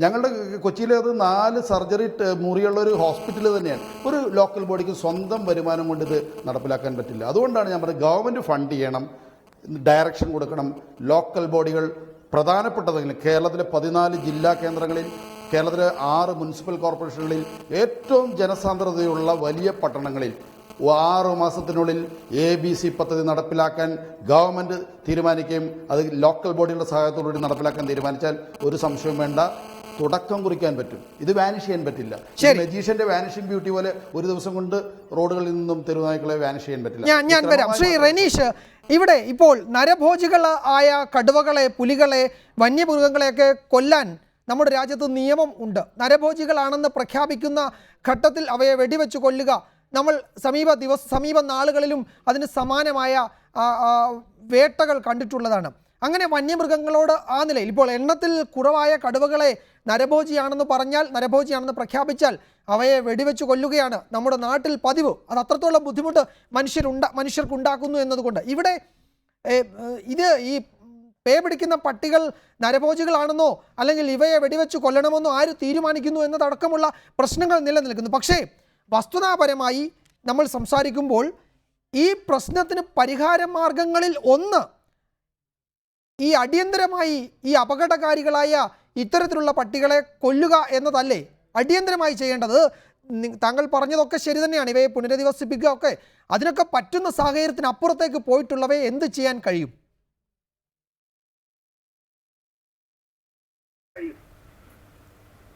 ഞങ്ങളുടെ കൊച്ചിയിലെ അത് 4 സർജറി മുറിയുള്ള ഒരു ഹോസ്പിറ്റൽ തന്നെയാണ്. ഒരു ലോക്കൽ ബോഡിക്ക് സ്വന്തം വരുമാനം കൊണ്ട് ഇത് നടപ്പിലാക്കാൻ പറ്റില്ല. അതുകൊണ്ടാണ് ഞാൻ പറയുന്നത്, ഗവൺമെൻറ് ഫണ്ട് ചെയ്യണം, ഡയറക്ഷൻ കൊടുക്കണം. ലോക്കൽ ബോഡികൾ പ്രധാനപ്പെട്ടതെങ്കിലും കേരളത്തിലെ 14 ജില്ലാ കേന്ദ്രങ്ങളിൽ, കേരളത്തിലെ 6 മുനിസിപ്പൽ കോർപ്പറേഷനുകളിൽ, ഏറ്റവും ജനസാന്ദ്രതയുള്ള വലിയ പട്ടണങ്ങളിൽ 6 മാസത്തിനുള്ളിൽ ABC പദ്ധതി നടപ്പിലാക്കാൻ ഗവൺമെൻറ് തീരുമാനിക്കുകയും അത് ലോക്കൽ ബോഡികളുടെ സഹായത്തോടുകൂടി നടപ്പിലാക്കാൻ തീരുമാനിച്ചാൽ ഒരു സംശയവും വേണ്ട, തുടക്കം കുറിക്കാൻ പറ്റും. ഇത് വാനിഷ് ചെയ്യാൻ പറ്റില്ല. മജീഷ്യന്റെ വാനിഷിംഗ് ബ്യൂട്ടി പോലെ ഒരു ദിവസം കൊണ്ട് റോഡുകളിൽ നിന്നും തെരുവുനായ്ക്കളെ വാനിഷ് ചെയ്യാൻ പറ്റില്ല. ഞാൻ വരാം. ശ്രീ റനീഷ്, ഇവിടെ ഇപ്പോൾ നരഭോജികളായ കടുവകളെ, പുലികളെ, വന്യമൃഗങ്ങളെയൊക്കെ കൊല്ലാൻ നമ്മുടെ രാജ്യത്ത് നിയമം ഉണ്ട്. നരഭോജികളാണെന്ന് പ്രഖ്യാപിക്കുന്ന ഘട്ടത്തിൽ അവയെ വെടിവെച്ച് കൊല്ലുക നമ്മൾ സമീപ നാളുകളിലും അതിന് സമാനമായ വേട്ടകൾ കണ്ടിട്ടുള്ളതാണ്. അങ്ങനെ വന്യമൃഗങ്ങളോട് ആ നിലയിൽ ഇപ്പോൾ എണ്ണത്തിൽ കുറവായ കടുവകളെ നരഭോജിയാണെന്ന് പ്രഖ്യാപിച്ചാൽ അവയെ വെടിവെച്ച് കൊല്ലുകയാണ് നമ്മുടെ നാട്ടിൽ പതിവ്. അത് അത്രത്തോളം ബുദ്ധിമുട്ട് മനുഷ്യർക്കുണ്ടാക്കുന്നു എന്നതുകൊണ്ട് ഇവിടെ ഈ പേ പിടിക്കുന്ന പട്ടികൾ നരഭോജികളാണെന്നോ അല്ലെങ്കിൽ ഇവയെ വെടിവെച്ച് കൊല്ലണമെന്നോ ആര് തീരുമാനിക്കുന്നു എന്നതടക്കമുള്ള പ്രശ്നങ്ങൾ നിലനിൽക്കുന്നു. പക്ഷേ വസ്തുതാപരമായി നമ്മൾ സംസാരിക്കുമ്പോൾ ഈ പ്രശ്നത്തിന് പരിഹാര മാർഗങ്ങളിൽ ഒന്ന് ഈ അടിയന്തരമായി ഈ അപകടകാരികളായ ഇത്തരത്തിലുള്ള പട്ടികളെ കൊല്ലുക എന്നതല്ലേ അടിയന്തരമായി ചെയ്യേണ്ടത്? താങ്കൾ പറഞ്ഞതൊക്കെ ശരി തന്നെയാണ്. ഇവയെ പുനരധിവസിപ്പിക്കുക ഒക്കെ അതിനൊക്കെ പറ്റുന്ന സാഹചര്യത്തിന് അപ്പുറത്തേക്ക് പോയിട്ടുള്ളവയെ എന്ത് ചെയ്യാൻ കഴിയും?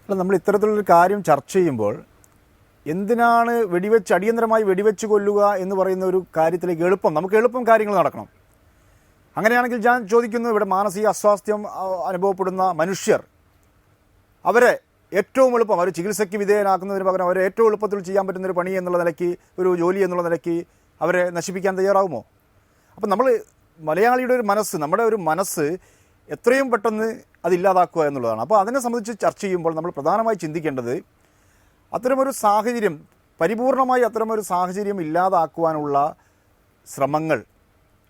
നമ്മൾ ഇത്തരത്തിലുള്ളൊരു കാര്യം ചർച്ച ചെയ്യുമ്പോൾ എന്തിനാണ് അടിയന്തരമായി വെടിവെച്ച് കൊല്ലുക എന്ന് പറയുന്ന ഒരു കാര്യത്തിലേക്ക് നമുക്ക് എളുപ്പം കാര്യങ്ങൾ നടക്കണം. അങ്ങനെയാണെങ്കിൽ ഞാൻ ചോദിക്കുന്നു, ഇവിടെ മാനസിക അസ്വാസ്ഥ്യം അനുഭവപ്പെടുന്ന മനുഷ്യർ, അവരെ ഏറ്റവും എളുപ്പം അവർ ചികിത്സയ്ക്ക് വിധേയനാക്കുന്നതിന് പകരം അവരെ ഏറ്റവും എളുപ്പത്തിൽ ചെയ്യാൻ പറ്റുന്നൊരു പണി എന്നുള്ള നിലയ്ക്ക്, ഒരു ജോലി എന്നുള്ള നിലയ്ക്ക് അവരെ നശിപ്പിക്കാൻ തയ്യാറാകുമോ? അപ്പം നമ്മൾ മലയാളിയുടെ ഒരു മനസ്സ്, നമ്മുടെ ഒരു മനസ്സ് എത്രയും പെട്ടെന്ന് അതില്ലാതാക്കുക എന്നുള്ളതാണ്. അപ്പോൾ അതിനെ സംബന്ധിച്ച് ചർച്ച ചെയ്യുമ്പോൾ നമ്മൾ പ്രധാനമായി ചിന്തിക്കേണ്ടത് അത്തരമൊരു സാഹചര്യം, പരിപൂർണമായി അത്തരമൊരു സാഹചര്യം ഇല്ലാതാക്കുവാനുള്ള ശ്രമങ്ങൾ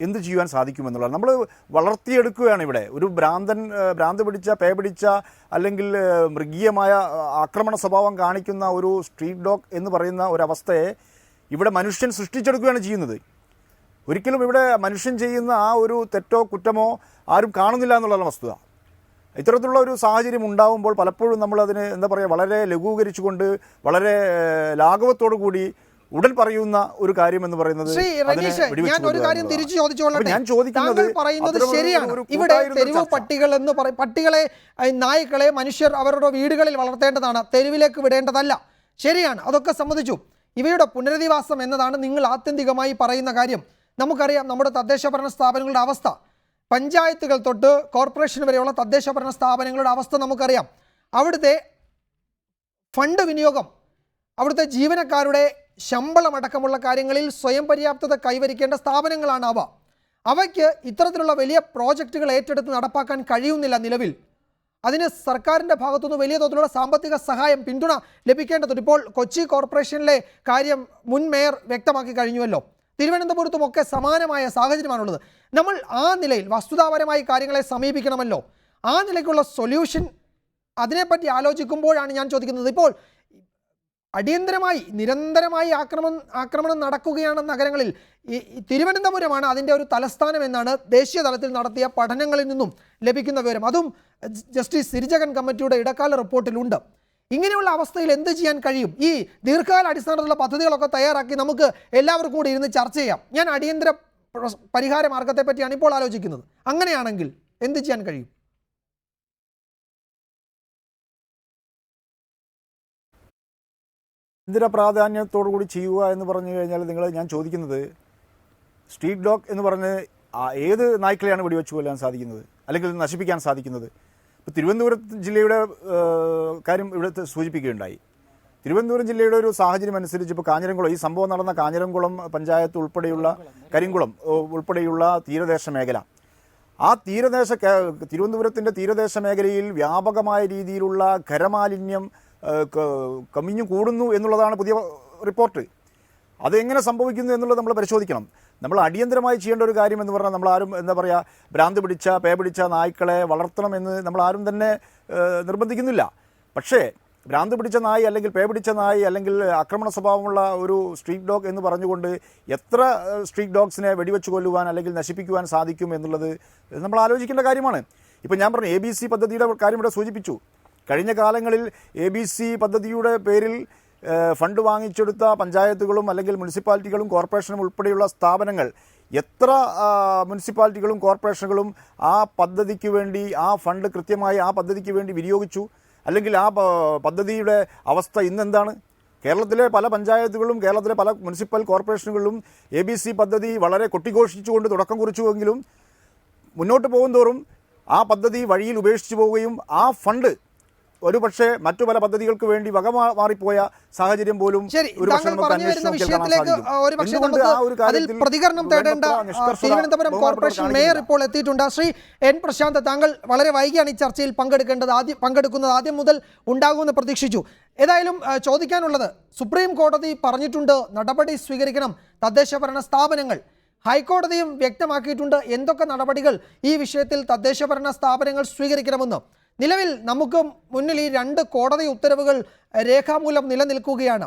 എന്ത് ചെയ്യുവാൻ സാധിക്കുമെന്നുള്ളതാണ്. നമ്മൾ വളർത്തിയെടുക്കുകയാണ് ഇവിടെ ഒരു ഭ്രാന്ത് പിടിച്ച, പേ പിടിച്ച, അല്ലെങ്കിൽ മൃഗീയമായ ആക്രമണ സ്വഭാവം കാണിക്കുന്ന ഒരു സ്ട്രീറ്റ് ഡോഗ് എന്ന് പറയുന്ന ഒരവസ്ഥയെ ഇവിടെ മനുഷ്യൻ സൃഷ്ടിച്ചെടുക്കുകയാണ് ചെയ്യുന്നത്. ഒരിക്കലും ഇവിടെ മനുഷ്യൻ ചെയ്യുന്ന ആ ഒരു തെറ്റോ കുറ്റമോ ആരും കാണുന്നില്ല എന്നുള്ളതാണ് വസ്തുത. ഇത്തരത്തിലുള്ള ഒരു സാഹചര്യം ഉണ്ടാകുമ്പോൾ പലപ്പോഴും നമ്മളതിന് വളരെ ലഘൂകരിച്ചുകൊണ്ട്, വളരെ ലാഘവത്തോടു കൂടി ഉടൻ പറയുന്ന ഒരു കാര്യം എന്ന് പറയുന്നത്, ഞാൻ ഒരു കാര്യം തിരിച്ചു ചോദിച്ചോളട്ടെ. പറയുന്നത് ശരിയാണ്. ഇവിടെ തെരുവ് പട്ടികൾ എന്ന് പട്ടികളെ, നായ്ക്കളെ മനുഷ്യർ അവരുടെ വീടുകളിൽ വളർത്തേണ്ടതാണ്, തെരുവിലേക്ക് വിടേണ്ടതല്ല. ശരിയാണ്, അതൊക്കെ സമ്മതിച്ചു. ഇവയുടെ പുനരധിവാസം എന്നതാണ് നിങ്ങൾ ആത്യന്തികമായി പറയുന്ന കാര്യം. നമുക്കറിയാം നമ്മുടെ തദ്ദേശ ഭരണ സ്ഥാപനങ്ങളുടെ അവസ്ഥ, പഞ്ചായത്തുകൾ തൊട്ട് കോർപ്പറേഷൻ വരെയുള്ള തദ്ദേശ ഭരണ സ്ഥാപനങ്ങളുടെ അവസ്ഥ നമുക്കറിയാം. അവിടുത്തെ ഫണ്ട് വിനിയോഗം, അവിടുത്തെ ജീവനക്കാരുടെ ശമ്പളമടക്കമുള്ള കാര്യങ്ങളിൽ സ്വയം പര്യാപ്തത കൈവരിക്കേണ്ട സ്ഥാപനങ്ങളാണ് അവ. അവയ്ക്ക് ഇത്തരത്തിലുള്ള വലിയ പ്രോജക്റ്റുകൾ ഏറ്റെടുത്ത് നടപ്പാക്കാൻ കഴിയുന്നില്ല നിലവിൽ. അതിന് സർക്കാരിൻ്റെ ഭാഗത്തുനിന്ന് വലിയ തോതിലുള്ള സാമ്പത്തിക സഹായം, പിന്തുണ ലഭിക്കേണ്ടതുണ്ട്. ഇപ്പോൾ കൊച്ചി കോർപ്പറേഷനിലെ കാര്യം മുൻ മേയർ വ്യക്തമാക്കി കഴിഞ്ഞുവല്ലോ. തിരുവനന്തപുരത്തുമൊക്കെ സമാനമായ സാഹചര്യമാണുള്ളത്. നമ്മൾ ആ നിലയിൽ വസ്തുതാപരമായി കാര്യങ്ങളെ സമീപിക്കണമല്ലോ. ആ നിലയ്ക്കുള്ള സൊല്യൂഷൻ അതിനെപ്പറ്റി ആലോചിക്കുമ്പോഴാണ് ഞാൻ ചോദിക്കുന്നത്. ഇപ്പോൾ അടിയന്തരമായി നിരന്തരമായി ആക്രമണം നടക്കുകയാണ് നഗരങ്ങളിൽ. ഈ തിരുവനന്തപുരമാണ് അതിൻ്റെ ഒരു തലസ്ഥാനം എന്നാണ് ദേശീയ തലത്തിൽ നടത്തിയ പഠനങ്ങളിൽ നിന്നും ലഭിക്കുന്ന വിവരം. അതും ജസ്റ്റിസ് സിരിജഗൻ കമ്മിറ്റിയുടെ ഇടക്കാല റിപ്പോർട്ടിലുണ്ട്. ഇങ്ങനെയുള്ള അവസ്ഥയിൽ എന്ത് ചെയ്യാൻ കഴിയും? ഈ ദീർഘകാല അടിസ്ഥാനത്തിലുള്ള പദ്ധതികളൊക്കെ തയ്യാറാക്കി നമുക്ക് എല്ലാവർക്കും കൂടി ഇരുന്ന് ചർച്ച ചെയ്യാം. ഞാൻ അടിയന്തര പരിഹാര മാർഗത്തെ പറ്റിയാണ് ഇപ്പോൾ ആലോചിക്കുന്നത്. അങ്ങനെയാണെങ്കിൽ എന്ത് ചെയ്യാൻ കഴിയും? അടിയന്തര പ്രാധാന്യത്തോടു കൂടി ചെയ്യുക എന്ന് പറഞ്ഞു കഴിഞ്ഞാൽ ഞാൻ ചോദിക്കുന്നത്, സ്ട്രീറ്റ് ഡോഗ് എന്ന് പറഞ്ഞ് ഏത് നായ്ക്കളെയാണ് വെടിവെച്ച് കൊല്ലാൻ സാധിക്കുന്നത്, അല്ലെങ്കിൽ നശിപ്പിക്കാൻ സാധിക്കുന്നത്? ഇപ്പോൾ തിരുവനന്തപുരം ജില്ലയുടെ കാര്യം ഇവിടെ സൂചിപ്പിക്കുകയുണ്ടായി. തിരുവനന്തപുരം ജില്ലയുടെ ഒരു സാഹചര്യം അനുസരിച്ച് ഇപ്പോൾ കാഞ്ഞിരംകുളം, ഈ സംഭവം നടന്ന കാഞ്ഞിരംകുളം പഞ്ചായത്ത് ഉൾപ്പെടെയുള്ള, കരിങ്കുളം ഉൾപ്പെടെയുള്ള തീരദേശ മേഖല, ആ തിരുവനന്തപുരത്തിൻ്റെ തീരദേശ മേഖലയിൽ വ്യാപകമായ രീതിയിലുള്ള ഖരമാലിന്യം കമ്മിഞ്ഞു കൂടുന്നു എന്നുള്ളതാണ് പുതിയ റിപ്പോർട്ട്. അതെങ്ങനെ സംഭവിക്കുന്നു എന്നുള്ളത് നമ്മൾ പരിശോധിക്കണം. നമ്മൾ അടിയന്തരമായി ചെയ്യേണ്ട ഒരു കാര്യം എന്ന് പറഞ്ഞാൽ, നമ്മളാരും ഭ്രാന്ത് പിടിച്ച, പേ പിടിച്ച നായ്ക്കളെ വളർത്തണമെന്ന് നമ്മളാരും തന്നെ നിർബന്ധിക്കുന്നില്ല. പക്ഷേ ഭ്രാന്ത് പിടിച്ച നായി, അല്ലെങ്കിൽ പേ പിടിച്ച നായി, അല്ലെങ്കിൽ ആക്രമണ സ്വഭാവമുള്ള ഒരു സ്ട്രീറ്റ് ഡോഗ് എന്ന് പറഞ്ഞുകൊണ്ട് എത്ര സ്ട്രീറ്റ് ഡോഗ്സിനെ വെടിവെച്ച് കൊല്ലുവാൻ അല്ലെങ്കിൽ നശിപ്പിക്കുവാൻ സാധിക്കും എന്നുള്ളത് നമ്മൾ ആലോചിക്കേണ്ട കാര്യമാണ്. ഇപ്പം ഞാൻ പറഞ്ഞു, ABC പദ്ധതിയുടെ കാര്യം ഇവിടെ സൂചിപ്പിച്ചു. കഴിഞ്ഞ കാലങ്ങളിൽ ABC പദ്ധതിയുടെ പേരിൽ ഫണ്ട് വാങ്ങിച്ചെടുത്ത പഞ്ചായത്തുകളും അല്ലെങ്കിൽ മുനിസിപ്പാലിറ്റികളും കോർപ്പറേഷനും ഉൾപ്പെടെയുള്ള സ്ഥാപനങ്ങൾ, എത്ര മുനിസിപ്പാലിറ്റികളും കോർപ്പറേഷനുകളും ആ പദ്ധതിക്ക് വേണ്ടി ആ ഫണ്ട് കൃത്യമായി ആ പദ്ധതിക്ക് വേണ്ടി വിനിയോഗിച്ചു? അല്ലെങ്കിൽ ആ പദ്ധതിയുടെ അവസ്ഥ ഇന്നെന്താണ്? കേരളത്തിലെ പല പഞ്ചായത്തുകളും കേരളത്തിലെ പല മുനിസിപ്പൽ കോർപ്പറേഷനുകളിലും ABC പദ്ധതി വളരെ കൊട്ടിഘോഷിച്ചുകൊണ്ട് തുടക്കം കുറിച്ചുവെങ്കിലും മുന്നോട്ട് പോകുന്തോറും ആ പദ്ധതി വഴിയിൽ ഉപേക്ഷിച്ചു പോവുകയും ആ ഫണ്ട് ഒരു പക്ഷേ മറ്റു പല പദ്ധതികൾക്ക് വേണ്ടി മാറിപ്പോയ സാഹചര്യം പോലും പ്രതികരണം തേടേണ്ട തിരുവനന്തപുരം കോർപ്പറേഷൻ മേയർ ഇപ്പോൾ എത്തിയിട്ടുണ്ട്. ശ്രീ N. പ്രശാന്ത്, താങ്കൾ വളരെ വൈകിയാണ് ഈ ചർച്ചയിൽ പങ്കെടുക്കുന്നത്. ആദ്യം മുതൽ ഉണ്ടാകുമെന്ന് പ്രതീക്ഷിച്ചു. ഏതായാലും ചോദിക്കാനുള്ളത്, സുപ്രീം കോടതി പറഞ്ഞിട്ടുണ്ട് നടപടി സ്വീകരിക്കണം തദ്ദേശ ഭരണ സ്ഥാപനങ്ങൾ. ഹൈക്കോടതിയും വ്യക്തമാക്കിയിട്ടുണ്ട് എന്തൊക്കെ നടപടികൾ ഈ വിഷയത്തിൽ തദ്ദേശ ഭരണ സ്ഥാപനങ്ങൾ സ്വീകരിക്കണമെന്ന്. നിലവിൽ നമുക്ക് മുന്നിൽ ഈ 2 കോടതി ഉത്തരവുകൾ രേഖാമൂലം നിലനിൽക്കുകയാണ്.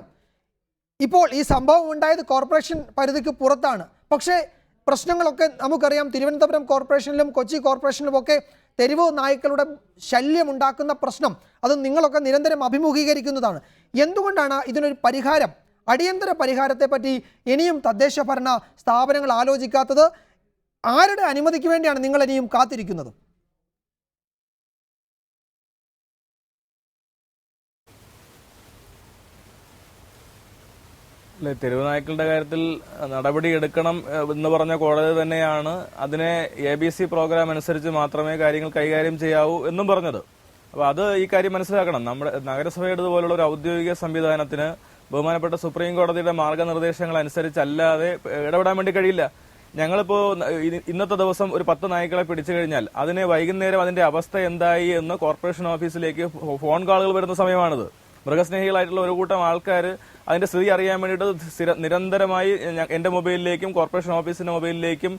ഇപ്പോൾ ഈ സംഭവം ഉണ്ടായത് കോർപ്പറേഷൻ പരിധിക്ക് പുറത്താണ്. പക്ഷേ പ്രശ്നങ്ങളൊക്കെ നമുക്കറിയാം. തിരുവനന്തപുരം കോർപ്പറേഷനിലും കൊച്ചി കോർപ്പറേഷനിലുമൊക്കെ തെരുവ് നായ്ക്കളുടെ ശല്യമുണ്ടാക്കുന്ന പ്രശ്നം അത് നിങ്ങളൊക്കെ നിരന്തരം അഭിമുഖീകരിക്കുന്നതാണ്. എന്തുകൊണ്ടാണ് ഇതിനൊരു പരിഹാരം, അടിയന്തര പരിഹാരത്തെ പറ്റി ഇനിയും തദ്ദേശ ഭരണ സ്ഥാപനങ്ങൾ ആലോചിക്കാത്തത്? ആരുടെ അനുമതിക്ക് വേണ്ടിയാണ് നിങ്ങൾ ഇനിയും കാത്തിരിക്കുന്നത്? തെരുവ് നായ്ക്കളുടെ കാര്യത്തിൽ നടപടി എടുക്കണം എന്ന് പറഞ്ഞ കോടതി തന്നെയാണ് അതിനെ ABC പ്രോഗ്രാം അനുസരിച്ച് മാത്രമേ കാര്യങ്ങൾ കൈകാര്യം ചെയ്യാവൂ എന്നും പറഞ്ഞത്. അപ്പോൾ അത് ഈ കാര്യം മനസ്സിലാക്കണം. നമ്മുടെ നഗരസഭയുടേതുപോലുള്ള ഒരു ഔദ്യോഗിക സംവിധാനത്തിന് ബഹുമാനപ്പെട്ട സുപ്രീം കോടതിയുടെ മാർഗനിർദ്ദേശങ്ങൾ അനുസരിച്ചല്ലാതെ ഇടപെടാൻ വേണ്ടി കഴിയില്ല. ഞങ്ങളിപ്പോ ഇന്നത്തെ ദിവസം ഒരു 10 നായ്ക്കളെ പിടിച്ചു കഴിഞ്ഞാൽ അതിനെ വൈകുന്നേരം അതിന്റെ അവസ്ഥ എന്തായി എന്ന് കോർപ്പറേഷൻ ഓഫീസിലേക്ക് ഫോൺ കോളുകൾ വരുന്ന സമയമാണിത്. മൃഗസ്നേഹികളായിട്ടുള്ള ഒരു കൂട്ടം ആൾക്കാർ അതിന്റെ സ്ഥിതി അറിയാൻ വേണ്ടിയിട്ട് നിരന്തരമായി എന്റെ മൊബൈലിലേക്കും കോർപ്പറേഷൻ ഓഫീസിന്റെ മൊബൈലിലേക്കും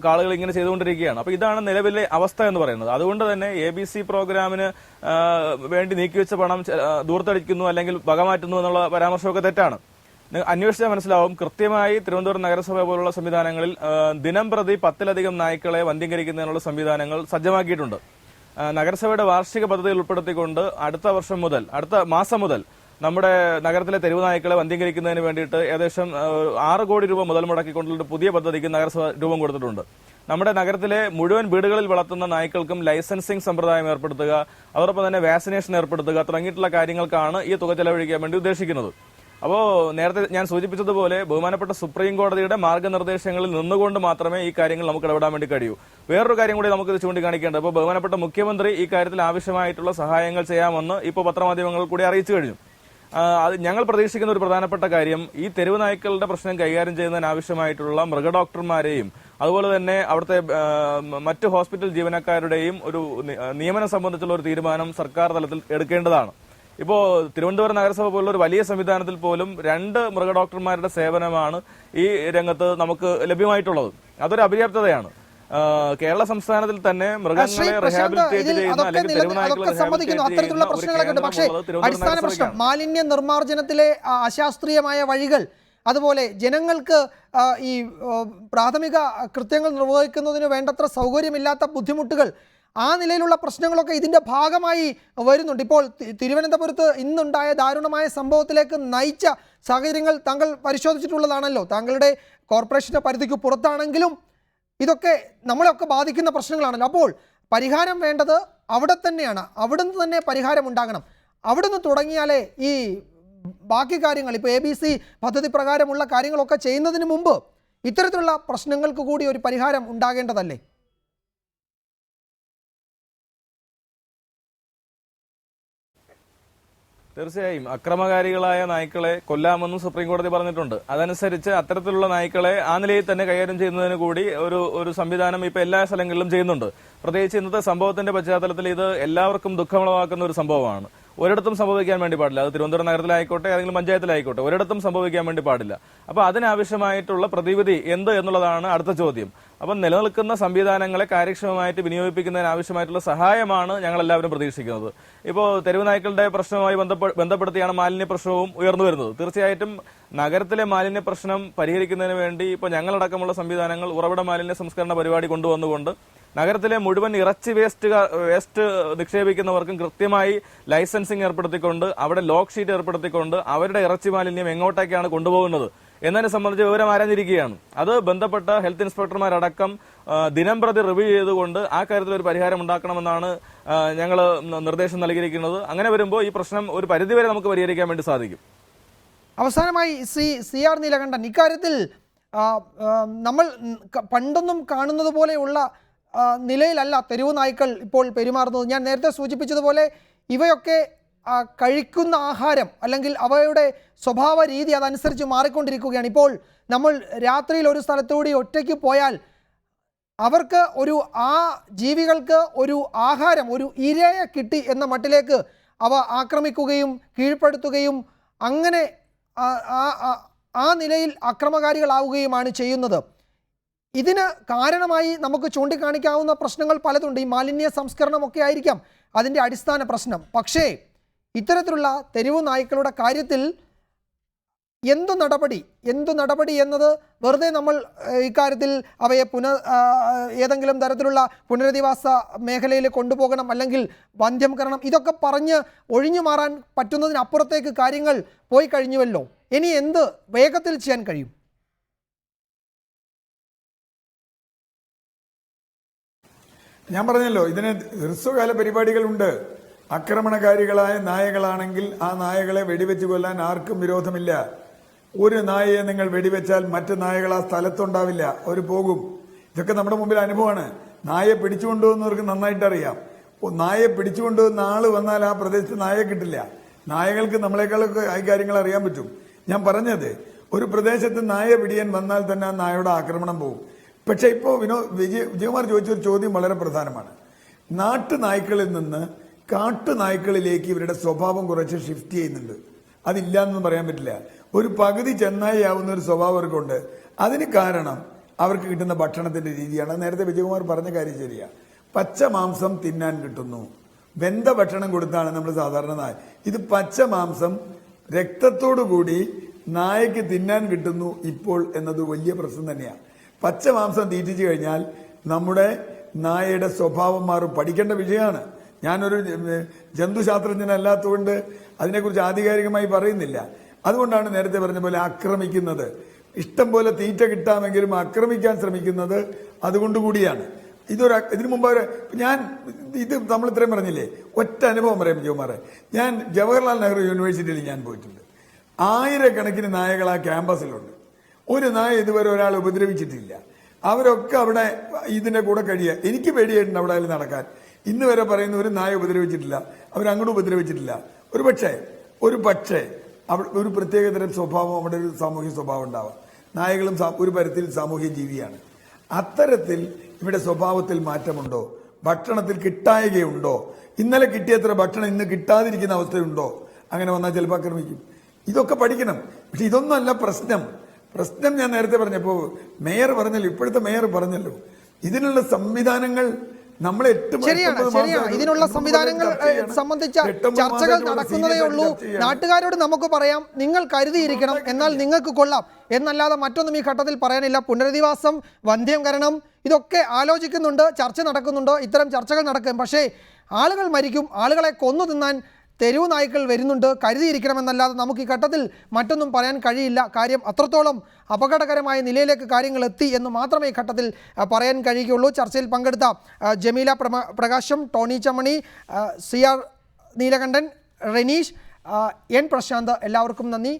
കാളുകൾ ഇങ്ങനെ ചെയ്തുകൊണ്ടിരിക്കുകയാണ്. അപ്പൊ ഇതാണ് നിലവിലെ അവസ്ഥ എന്ന് പറയുന്നത്. അതുകൊണ്ട് തന്നെ ABC പ്രോഗ്രാമിന് വേണ്ടി നീക്കിവെച്ച പണം ദൂർത്തടിക്കുന്നു അല്ലെങ്കിൽ വകമാറ്റുന്നു എന്നുള്ള പരാമർശമൊക്കെ തെറ്റാണ്. അന്വേഷിച്ചാൽ മനസ്സിലാവും. കൃത്യമായി തിരുവനന്തപുരം നഗരസഭ പോലുള്ള സംവിധാനങ്ങളിൽ ദിനം പ്രതി 10-ലധികം നായ്ക്കളെ വന്ധ്യീകരിക്കുന്നതിനുള്ള സംവിധാനങ്ങൾ സജ്ജമാക്കിയിട്ടുണ്ട്. നഗരസഭയുടെ വാർഷിക പദ്ധതിയിൽ ഉൾപ്പെടുത്തിക്കൊണ്ട് അടുത്ത മാസം മുതൽ നമ്മുടെ നഗരത്തിലെ തെരുവ് നായ്ക്കളെ വന്ധ്യീകരിക്കുന്നതിന് വേണ്ടിയിട്ട് ഏകദേശം 6 കോടി രൂപ മുതൽ മുടക്കിക്കൊണ്ടുള്ള പുതിയ പദ്ധതിക്ക് നഗരസഭ രൂപം കൊടുത്തിട്ടുണ്ട്. നമ്മുടെ നഗരത്തിലെ മുഴുവൻ വീടുകളിൽ വളർത്തുന്ന നായ്ക്കൾക്കും ലൈസൻസിംഗ് സമ്പ്രദായം ഏർപ്പെടുത്തുക, അതോടൊപ്പം തന്നെ വാക്സിനേഷൻ ഏർപ്പെടുത്തുക തുടങ്ങിയിട്ടുള്ള കാര്യങ്ങൾക്കാണ് ഈ തുക ചെലവഴിക്കാൻ വേണ്ടി ഉദ്ദേശിക്കുന്നത്. അപ്പോൾ നേരത്തെ ഞാൻ സൂചിപ്പിച്ചതുപോലെ ബഹുമാനപ്പെട്ട സുപ്രീം കോടതിയുടെ മാർഗനിർദ്ദേശങ്ങളിൽ നിന്നുകൊണ്ട് മാത്രമേ ഈ കാര്യങ്ങൾ നമുക്ക് ഇടപെടാൻ വേണ്ടി കഴിയൂ. വേറൊരു കാര്യം കൂടി നമുക്ക് ഇത് ചൂണ്ടിക്കാണിക്കേണ്ടത്, ഇപ്പോൾ ബഹുമാനപ്പെട്ട മുഖ്യമന്ത്രി ഈ കാര്യത്തിൽ ആവശ്യമായിട്ടുള്ള സഹായങ്ങൾ ചെയ്യാമെന്ന് ഇപ്പോൾ പത്രമാധ്യമങ്ങൾ കൂടി അറിയിച്ചു കഴിഞ്ഞു. അത് ഞങ്ങൾ പ്രതീക്ഷിക്കുന്ന ഒരു പ്രധാനപ്പെട്ട കാര്യം, ഈ തെരുവ് നായ്ക്കളുടെ പ്രശ്നം കൈകാര്യം ചെയ്യുന്നതിന് ആവശ്യമായിട്ടുള്ള മൃഗഡോക്ടർമാരെയും അതുപോലെ തന്നെ അവിടുത്തെ മറ്റ് ഹോസ്പിറ്റൽ ജീവനക്കാരുടെയും ഒരു നിയമനം സംബന്ധിച്ചുള്ള ഒരു തീരുമാനം സർക്കാർ തലത്തിൽ എടുക്കേണ്ടതാണ്. ഇപ്പോ തിരുവനന്തപുരം നഗരസഭ പോലുള്ള ഒരു വലിയ സംവിധാനത്തിൽ പോലും 2 മൃഗഡോക്ടർമാരുടെ സേവനമാണ് ഈ രംഗത്ത് നമുക്ക് ലഭ്യമായിട്ടുള്ളത്. അതൊരു അപര്യാപ്തതയാണ്. കേരള സംസ്ഥാനത്തിൽ തന്നെ മൃഗങ്ങളെ റീഹാബിലിറ്റേറ്റ് ചെയ്യുന്ന അല്ലെങ്കിൽ തെരുവ് നായ്ക്കളെ അത്തരത്തിലുള്ള പ്രശ്നങ്ങളൊക്കെ ഉണ്ട്. പക്ഷേ അടിസ്ഥാന പ്രശ്നം മാലിന്യ നിർമ്മാർജ്ജനത്തിലെ അശാസ്ത്രീയമായ വഴികൾ, അതുപോലെ ജനങ്ങൾക്ക് ഈ പ്രാഥമിക കൃത്യങ്ങൾ നിർവഹിക്കുന്നതിന് വേണ്ടത്ര സൗകര്യമില്ലാത്ത ബുദ്ധിമുട്ടുകൾ, ആ നിലയിലുള്ള പ്രശ്നങ്ങളൊക്കെ ഇതിന്റെ ഭാഗമായി വരുന്നുണ്ട്. ഇപ്പോൾ തിരുവനന്തപുരത്ത് ഇന്നുണ്ടായ ദാരുണമായ സംഭവത്തിലേക്ക് നയിച്ച സാഹചര്യങ്ങൾ താങ്കൾ പരിശോധിച്ചിട്ടുള്ളതാണല്ലോ. താങ്കളുടെ കോർപ്പറേഷന്റെ പരിധിക്ക് പുറത്താണെങ്കിലും ഇതൊക്കെ നമ്മളെയൊക്കെ ബാധിക്കുന്ന പ്രശ്നങ്ങളാണല്ലോ. അപ്പോൾ പരിഹാരം വേണ്ടത് അവിടെ തന്നെയാണ്. അവിടുന്ന് തന്നെ പരിഹാരം ഉണ്ടാകണം. അവിടുന്ന് തുടങ്ങിയാലേ ഈ ബാക്കി കാര്യങ്ങൾ, ഇപ്പോൾ ABC പദ്ധതി പ്രകാരമുള്ള കാര്യങ്ങളൊക്കെ ചെയ്യുന്നതിന് മുമ്പ് ഇത്തരത്തിലുള്ള പ്രശ്നങ്ങൾക്ക് കൂടി ഒരു പരിഹാരം ഉണ്ടാകേണ്ടതല്ലേ? തീർച്ചയായും അക്രമകാരികളായ നായ്ക്കളെ കൊല്ലാമെന്നും സുപ്രീം കോടതി പറഞ്ഞിട്ടുണ്ട്. അതനുസരിച്ച് അത്തരത്തിലുള്ള നായ്ക്കളെ ആ നിലയിൽ തന്നെ കൈകാര്യം ചെയ്യുന്നതിന് കൂടി ഒരു സംവിധാനം ഇപ്പൊ എല്ലാ സ്ഥലങ്ങളിലും ചെയ്യുന്നുണ്ട്. പ്രത്യേകിച്ച് ഇന്നത്തെ സംഭവത്തിന്റെ പശ്ചാത്തലത്തിൽ ഇത് എല്ലാവർക്കും ദുഃഖമുളവാക്കുന്ന ഒരു സംഭവമാണ്. ഒരിടത്തും സംഭവിക്കാൻ വേണ്ടി പാടില്ല. അത് തിരുവനന്തപുരം നഗരത്തിലായിക്കോട്ടെ ഏതെങ്കിലും പഞ്ചായത്തിലായിക്കോട്ടെ, ഒരിടത്തും സംഭവിക്കാൻ വേണ്ടി പാടില്ല. അപ്പൊ അതിനാവശ്യമായിട്ടുള്ള പ്രതിവിധി എന്ത് എന്നുള്ളതാണ് അടുത്ത ചോദ്യം. അപ്പം നിലനിൽക്കുന്ന സംവിധാനങ്ങളെ കാര്യക്ഷമമായിട്ട് വിനിയോഗിപ്പിക്കുന്നതിന് ആവശ്യമായിട്ടുള്ള സഹായമാണ് ഞങ്ങൾ എല്ലാവരും പ്രതീക്ഷിക്കുന്നത്. ഇപ്പോൾ തെരുവ് നായ്ക്കളുടെ പ്രശ്നവുമായി ബന്ധപ്പെടുത്തിയാണ് മാലിന്യ പ്രശ്നവും ഉയർന്നു വരുന്നത്. തീർച്ചയായിട്ടും നഗരത്തിലെ മാലിന്യ പ്രശ്നം പരിഹരിക്കുന്നതിന് വേണ്ടി ഇപ്പോൾ ഞങ്ങളടക്കമുള്ള സംവിധാനങ്ങൾ ഉറവിട മാലിന്യ സംസ്കരണ പരിപാടി കൊണ്ടുവന്നുകൊണ്ട് നഗരത്തിലെ മുഴുവൻ ഇറച്ചി വേസ്റ്റ് നിക്ഷേപിക്കുന്നവർക്കും കൃത്യമായി ലൈസൻസിംഗ് ഏർപ്പെടുത്തിക്കൊണ്ട് അവിടെ ലോക്ക് ഷീറ്റ് ഏർപ്പെടുത്തിക്കൊണ്ട് അവരുടെ ഇറച്ചി മാലിന്യം എങ്ങോട്ടേക്കാണ് കൊണ്ടുപോകുന്നത് എന്നതിനെ സംബന്ധിച്ച് വിവരം ആരാഞ്ഞിരിക്കുകയാണ്. അത് ബന്ധപ്പെട്ട ഹെൽത്ത് ഇൻസ്പെക്ടർമാരടക്കം ദിനം പ്രതി റിവ്യൂ ചെയ്തുകൊണ്ട് ആ കാര്യത്തിൽ ഒരു പരിഹാരം ഉണ്ടാക്കണമെന്നാണ് ഞങ്ങൾ നിർദ്ദേശം നൽകിയിരിക്കുന്നത്. അങ്ങനെ വരുമ്പോൾ ഈ പ്രശ്നം ഒരു പരിധിവരെ നമുക്ക് പരിഹരിക്കാൻ വേണ്ടി സാധിക്കും. അവസാനമായി CR നീലകണ്ഠൻ, ഇക്കാര്യത്തിൽ നമ്മൾ പണ്ടൊന്നും കാണുന്നത് പോലെയുള്ള നിലയിലല്ല തെരുവ് നായ്ക്കൾ ഇപ്പോൾ പെരുമാറുന്നത്. ഞാൻ നേരത്തെ സൂചിപ്പിച്ചതുപോലെ ഇവയൊക്കെ കഴിക്കുന്ന ആഹാരം അല്ലെങ്കിൽ അവയുടെ സ്വഭാവ രീതി അതനുസരിച്ച് മാറിക്കൊണ്ടിരിക്കുകയാണ്. ഇപ്പോൾ നമ്മൾ രാത്രിയിൽ ഒരു സ്ഥലത്തുകൂടി ഒറ്റയ്ക്ക് പോയാൽ അവർക്ക് ആ ജീവികൾക്ക് ഒരു ആഹാരം, ഒരു ഇരയെ കിട്ടി എന്ന മട്ടിലേക്ക് അവ ആക്രമിക്കുകയും കീഴ്പ്പെടുത്തുകയും അങ്ങനെ ആ നിലയിൽ അക്രമകാരികളാവുകയുമാണ് ചെയ്യുന്നത്. ഇതിന് കാരണമായി നമുക്ക് ചൂണ്ടിക്കാണിക്കാവുന്ന പ്രശ്നങ്ങൾ പലതുണ്ട്. ഈ മാലിന്യ സംസ്കരണമൊക്കെ ആയിരിക്കാം അതിൻ്റെ അടിസ്ഥാന പ്രശ്നം. പക്ഷേ ഇത്തരത്തിലുള്ള തെരുവ് നായ്ക്കളുടെ കാര്യത്തിൽ എന്തു നടപടി എന്നത് വെറുതെ നമ്മൾ ഇക്കാര്യത്തിൽ അവയെ ഏതെങ്കിലും തരത്തിലുള്ള പുനരധിവാസ മേഖലയിൽ കൊണ്ടുപോകണം, അല്ലെങ്കിൽ വന്ധ്യംകരണം, ഇതൊക്കെ പറഞ്ഞ് ഒഴിഞ്ഞു മാറാൻ പറ്റുന്നതിനപ്പുറത്തേക്ക് കാര്യങ്ങൾ പോയി കഴിഞ്ഞുവല്ലോ. ഇനി എന്ത് വേഗത്തിൽ ചെയ്യാൻ കഴിയും? ഞാൻ പറഞ്ഞല്ലോ, ഇതിന് ഹ്രസ്വകാല പരിപാടികളുണ്ട്. ആക്രമണകാരികളായ നായകളാണെങ്കിൽ ആ നായകളെ വെടിവെച്ച് കൊല്ലാൻ ആർക്കും വിരോധമില്ല. ഒരു നായയെ നിങ്ങൾ വെടിവെച്ചാൽ മറ്റു നായകൾ ആ സ്ഥലത്തുണ്ടാവില്ല, അവർ പോകും. ഇതൊക്കെ നമ്മുടെ മുമ്പിൽ അനുഭവമാണ്. നായയെ പിടിച്ചുകൊണ്ടുവന്നവർക്ക് നന്നായിട്ട് അറിയാം. നായയെ പിടിച്ചുകൊണ്ടുവന്ന ആള് വന്നാൽ ആ പ്രദേശത്ത് നായയെ കിട്ടില്ല. നായകൾക്ക് നമ്മളെക്കാളൊക്കെ ഈ കാര്യങ്ങൾ അറിയാൻ പറ്റും. ഞാൻ പറഞ്ഞത്, ഒരു പ്രദേശത്ത് നായ പിടിയാൻ വന്നാൽ തന്നെ ആ നായയുടെ ആക്രമണം പോകും. പക്ഷെ ഇപ്പോൾ വിജയകുമാർ ചോദിച്ചൊരു ചോദ്യം വളരെ പ്രധാനമാണ്. നാട്ടുനായ്ക്കളിൽ നിന്ന് കാട്ടുനായ്ക്കളിലേക്ക് ഇവരുടെ സ്വഭാവം കുറച്ച് ഷിഫ്റ്റ് ചെയ്യുന്നുണ്ട്. അതില്ല എന്നൊന്നും പറയാൻ പറ്റില്ല. ഒരു പകുതി ചെന്നായി ആവുന്ന ഒരു സ്വഭാവം അവർക്കുണ്ട്. അതിന് കാരണം അവർക്ക് കിട്ടുന്ന ഭക്ഷണത്തിന്റെ രീതിയാണ്. നേരത്തെ വിജയകുമാർ പറഞ്ഞ കാര്യം ശരിയാ. പച്ച മാംസം തിന്നാൻ കിട്ടുന്നു. വെന്ത ഭക്ഷണം കൊടുത്താണ് നമ്മൾ സാധാരണ നായ. ഇത് പച്ച മാംസം രക്തത്തോടു കൂടി നായക്ക് തിന്നാൻ കിട്ടുന്നു ഇപ്പോൾ എന്നത് വലിയ പ്രശ്നം തന്നെയാണ്. പച്ച മാംസം തീറ്റിച്ചു കഴിഞ്ഞാൽ നമ്മുടെ നായയുടെ സ്വഭാവം മാറും. പഠിക്കേണ്ട വിഷയമാണ്. ഞാനൊരു ജന്തുശാസ്ത്രജ്ഞനല്ലാത്തതുകൊണ്ട് അതിനെക്കുറിച്ച് ആധികാരികമായി പറയുന്നില്ല. അതുകൊണ്ടാണ് നേരത്തെ പറഞ്ഞ പോലെ ആക്രമിക്കുന്നത്. ഇഷ്ടം പോലെ തീറ്റ കിട്ടാമെങ്കിലും ആക്രമിക്കാൻ ശ്രമിക്കുന്നത് അതുകൊണ്ടുകൂടിയാണ്. ഇതിനു മുമ്പ് ഇത് നമ്മൾ ഇത്രയും പറഞ്ഞില്ലേ, ഒറ്റ അനുഭവം പറയാം വിജയകുമാറെ. ഞാൻ ജവഹർലാൽ നെഹ്റു യൂണിവേഴ്സിറ്റിയിൽ ഞാൻ പോയിട്ടുണ്ട്. ആയിരക്കണക്കിന് നായകൾ ആ ക്യാമ്പസിലുണ്ട്. ഒരു നായ ഇതുവരെ ഒരാൾ ഉപദ്രവിച്ചിട്ടില്ല. അവരൊക്കെ അവിടെ ഇതിന്റെ കൂടെ കഴിയുക. എനിക്ക് പേടിയായിട്ടുണ്ട് അവിടെ നടക്കാൻ. ഇന്ന് വരെ പറയുന്ന ഒരു നായ ഉപദ്രവിച്ചിട്ടില്ല, അവരങ്ങോട്ട് ഉപദ്രവിച്ചിട്ടില്ല. ഒരു പക്ഷേ ഒരു പ്രത്യേകതരം സ്വഭാവം, അവിടെ ഒരു സാമൂഹ്യ സ്വഭാവം ഉണ്ടാവാം. നായകളും ഒരു തരത്തിൽ സാമൂഹ്യ ജീവിയാണ്. അത്തരത്തിൽ ഇവിടെ സ്വഭാവത്തിൽ മാറ്റമുണ്ടോ? ഭക്ഷണത്തിൽ കിട്ടായകയുണ്ടോ? ഇന്നലെ കിട്ടിയത്ര ഭക്ഷണം ഇന്ന് കിട്ടാതിരിക്കുന്ന അവസ്ഥയുണ്ടോ? അങ്ങനെ വന്നാൽ ചിലപ്പോൾ ആക്രമിക്കും. ഇതൊക്കെ പഠിക്കണം. പക്ഷെ ഇതൊന്നുമല്ല പ്രശ്നം. ഞാൻ നേരത്തെ പറഞ്ഞപ്പോൾ മേയർ പറഞ്ഞല്ലോ, ഇപ്പോഴത്തെ മേയർ പറഞ്ഞല്ലോ, ഇതിനുള്ള സംവിധാനങ്ങൾ നമ്മൾ ശരിയാണ്. ഇതിനുള്ള സംവിധാനങ്ങൾ സംബന്ധിച്ച ചർച്ചകൾ നടക്കുന്നതേ ഉള്ളൂ. നാട്ടുകാരോട് നമുക്ക് പറയാം, നിങ്ങൾ കരുതിയിരിക്കണം, എന്നാൽ നിങ്ങൾക്ക് കൊള്ളാം എന്നല്ലാതെ മറ്റൊന്നും ഈ ഘട്ടത്തിൽ പറയാനില്ല. പുനരധിവാസം, വന്ധ്യംകരണം, ഇതൊക്കെ ആലോചിക്കുന്നുണ്ട്, ചർച്ച നടക്കുന്നുണ്ട്. ഇത്തരം ചർച്ചകൾ നടക്കും. പക്ഷേ ആളുകൾ മരിക്കും, ആളുകളെ കൊന്നു തിന്നാൻ തെരുവ് നായ്ക്കൾ വരുന്നുണ്ട്. കരുതിയിരിക്കണമെന്നല്ലാതെ നമുക്ക് ഈ ഘട്ടത്തിൽ മറ്റൊന്നും പറയാൻ കഴിയില്ല. കാര്യം അത്രത്തോളം അപകടകരമായ നിലയിലേക്ക് കാര്യങ്ങൾ എത്തി എന്ന് മാത്രമേ ഈ ഘട്ടത്തിൽ പറയാൻ കഴിയുകയുള്ളൂ. ചർച്ചയിൽ പങ്കെടുത്ത Jameela Prakasham, Tony Chemmany, CR Neelakandan, Renish, N Prashanth, എല്ലാവർക്കും നന്ദി.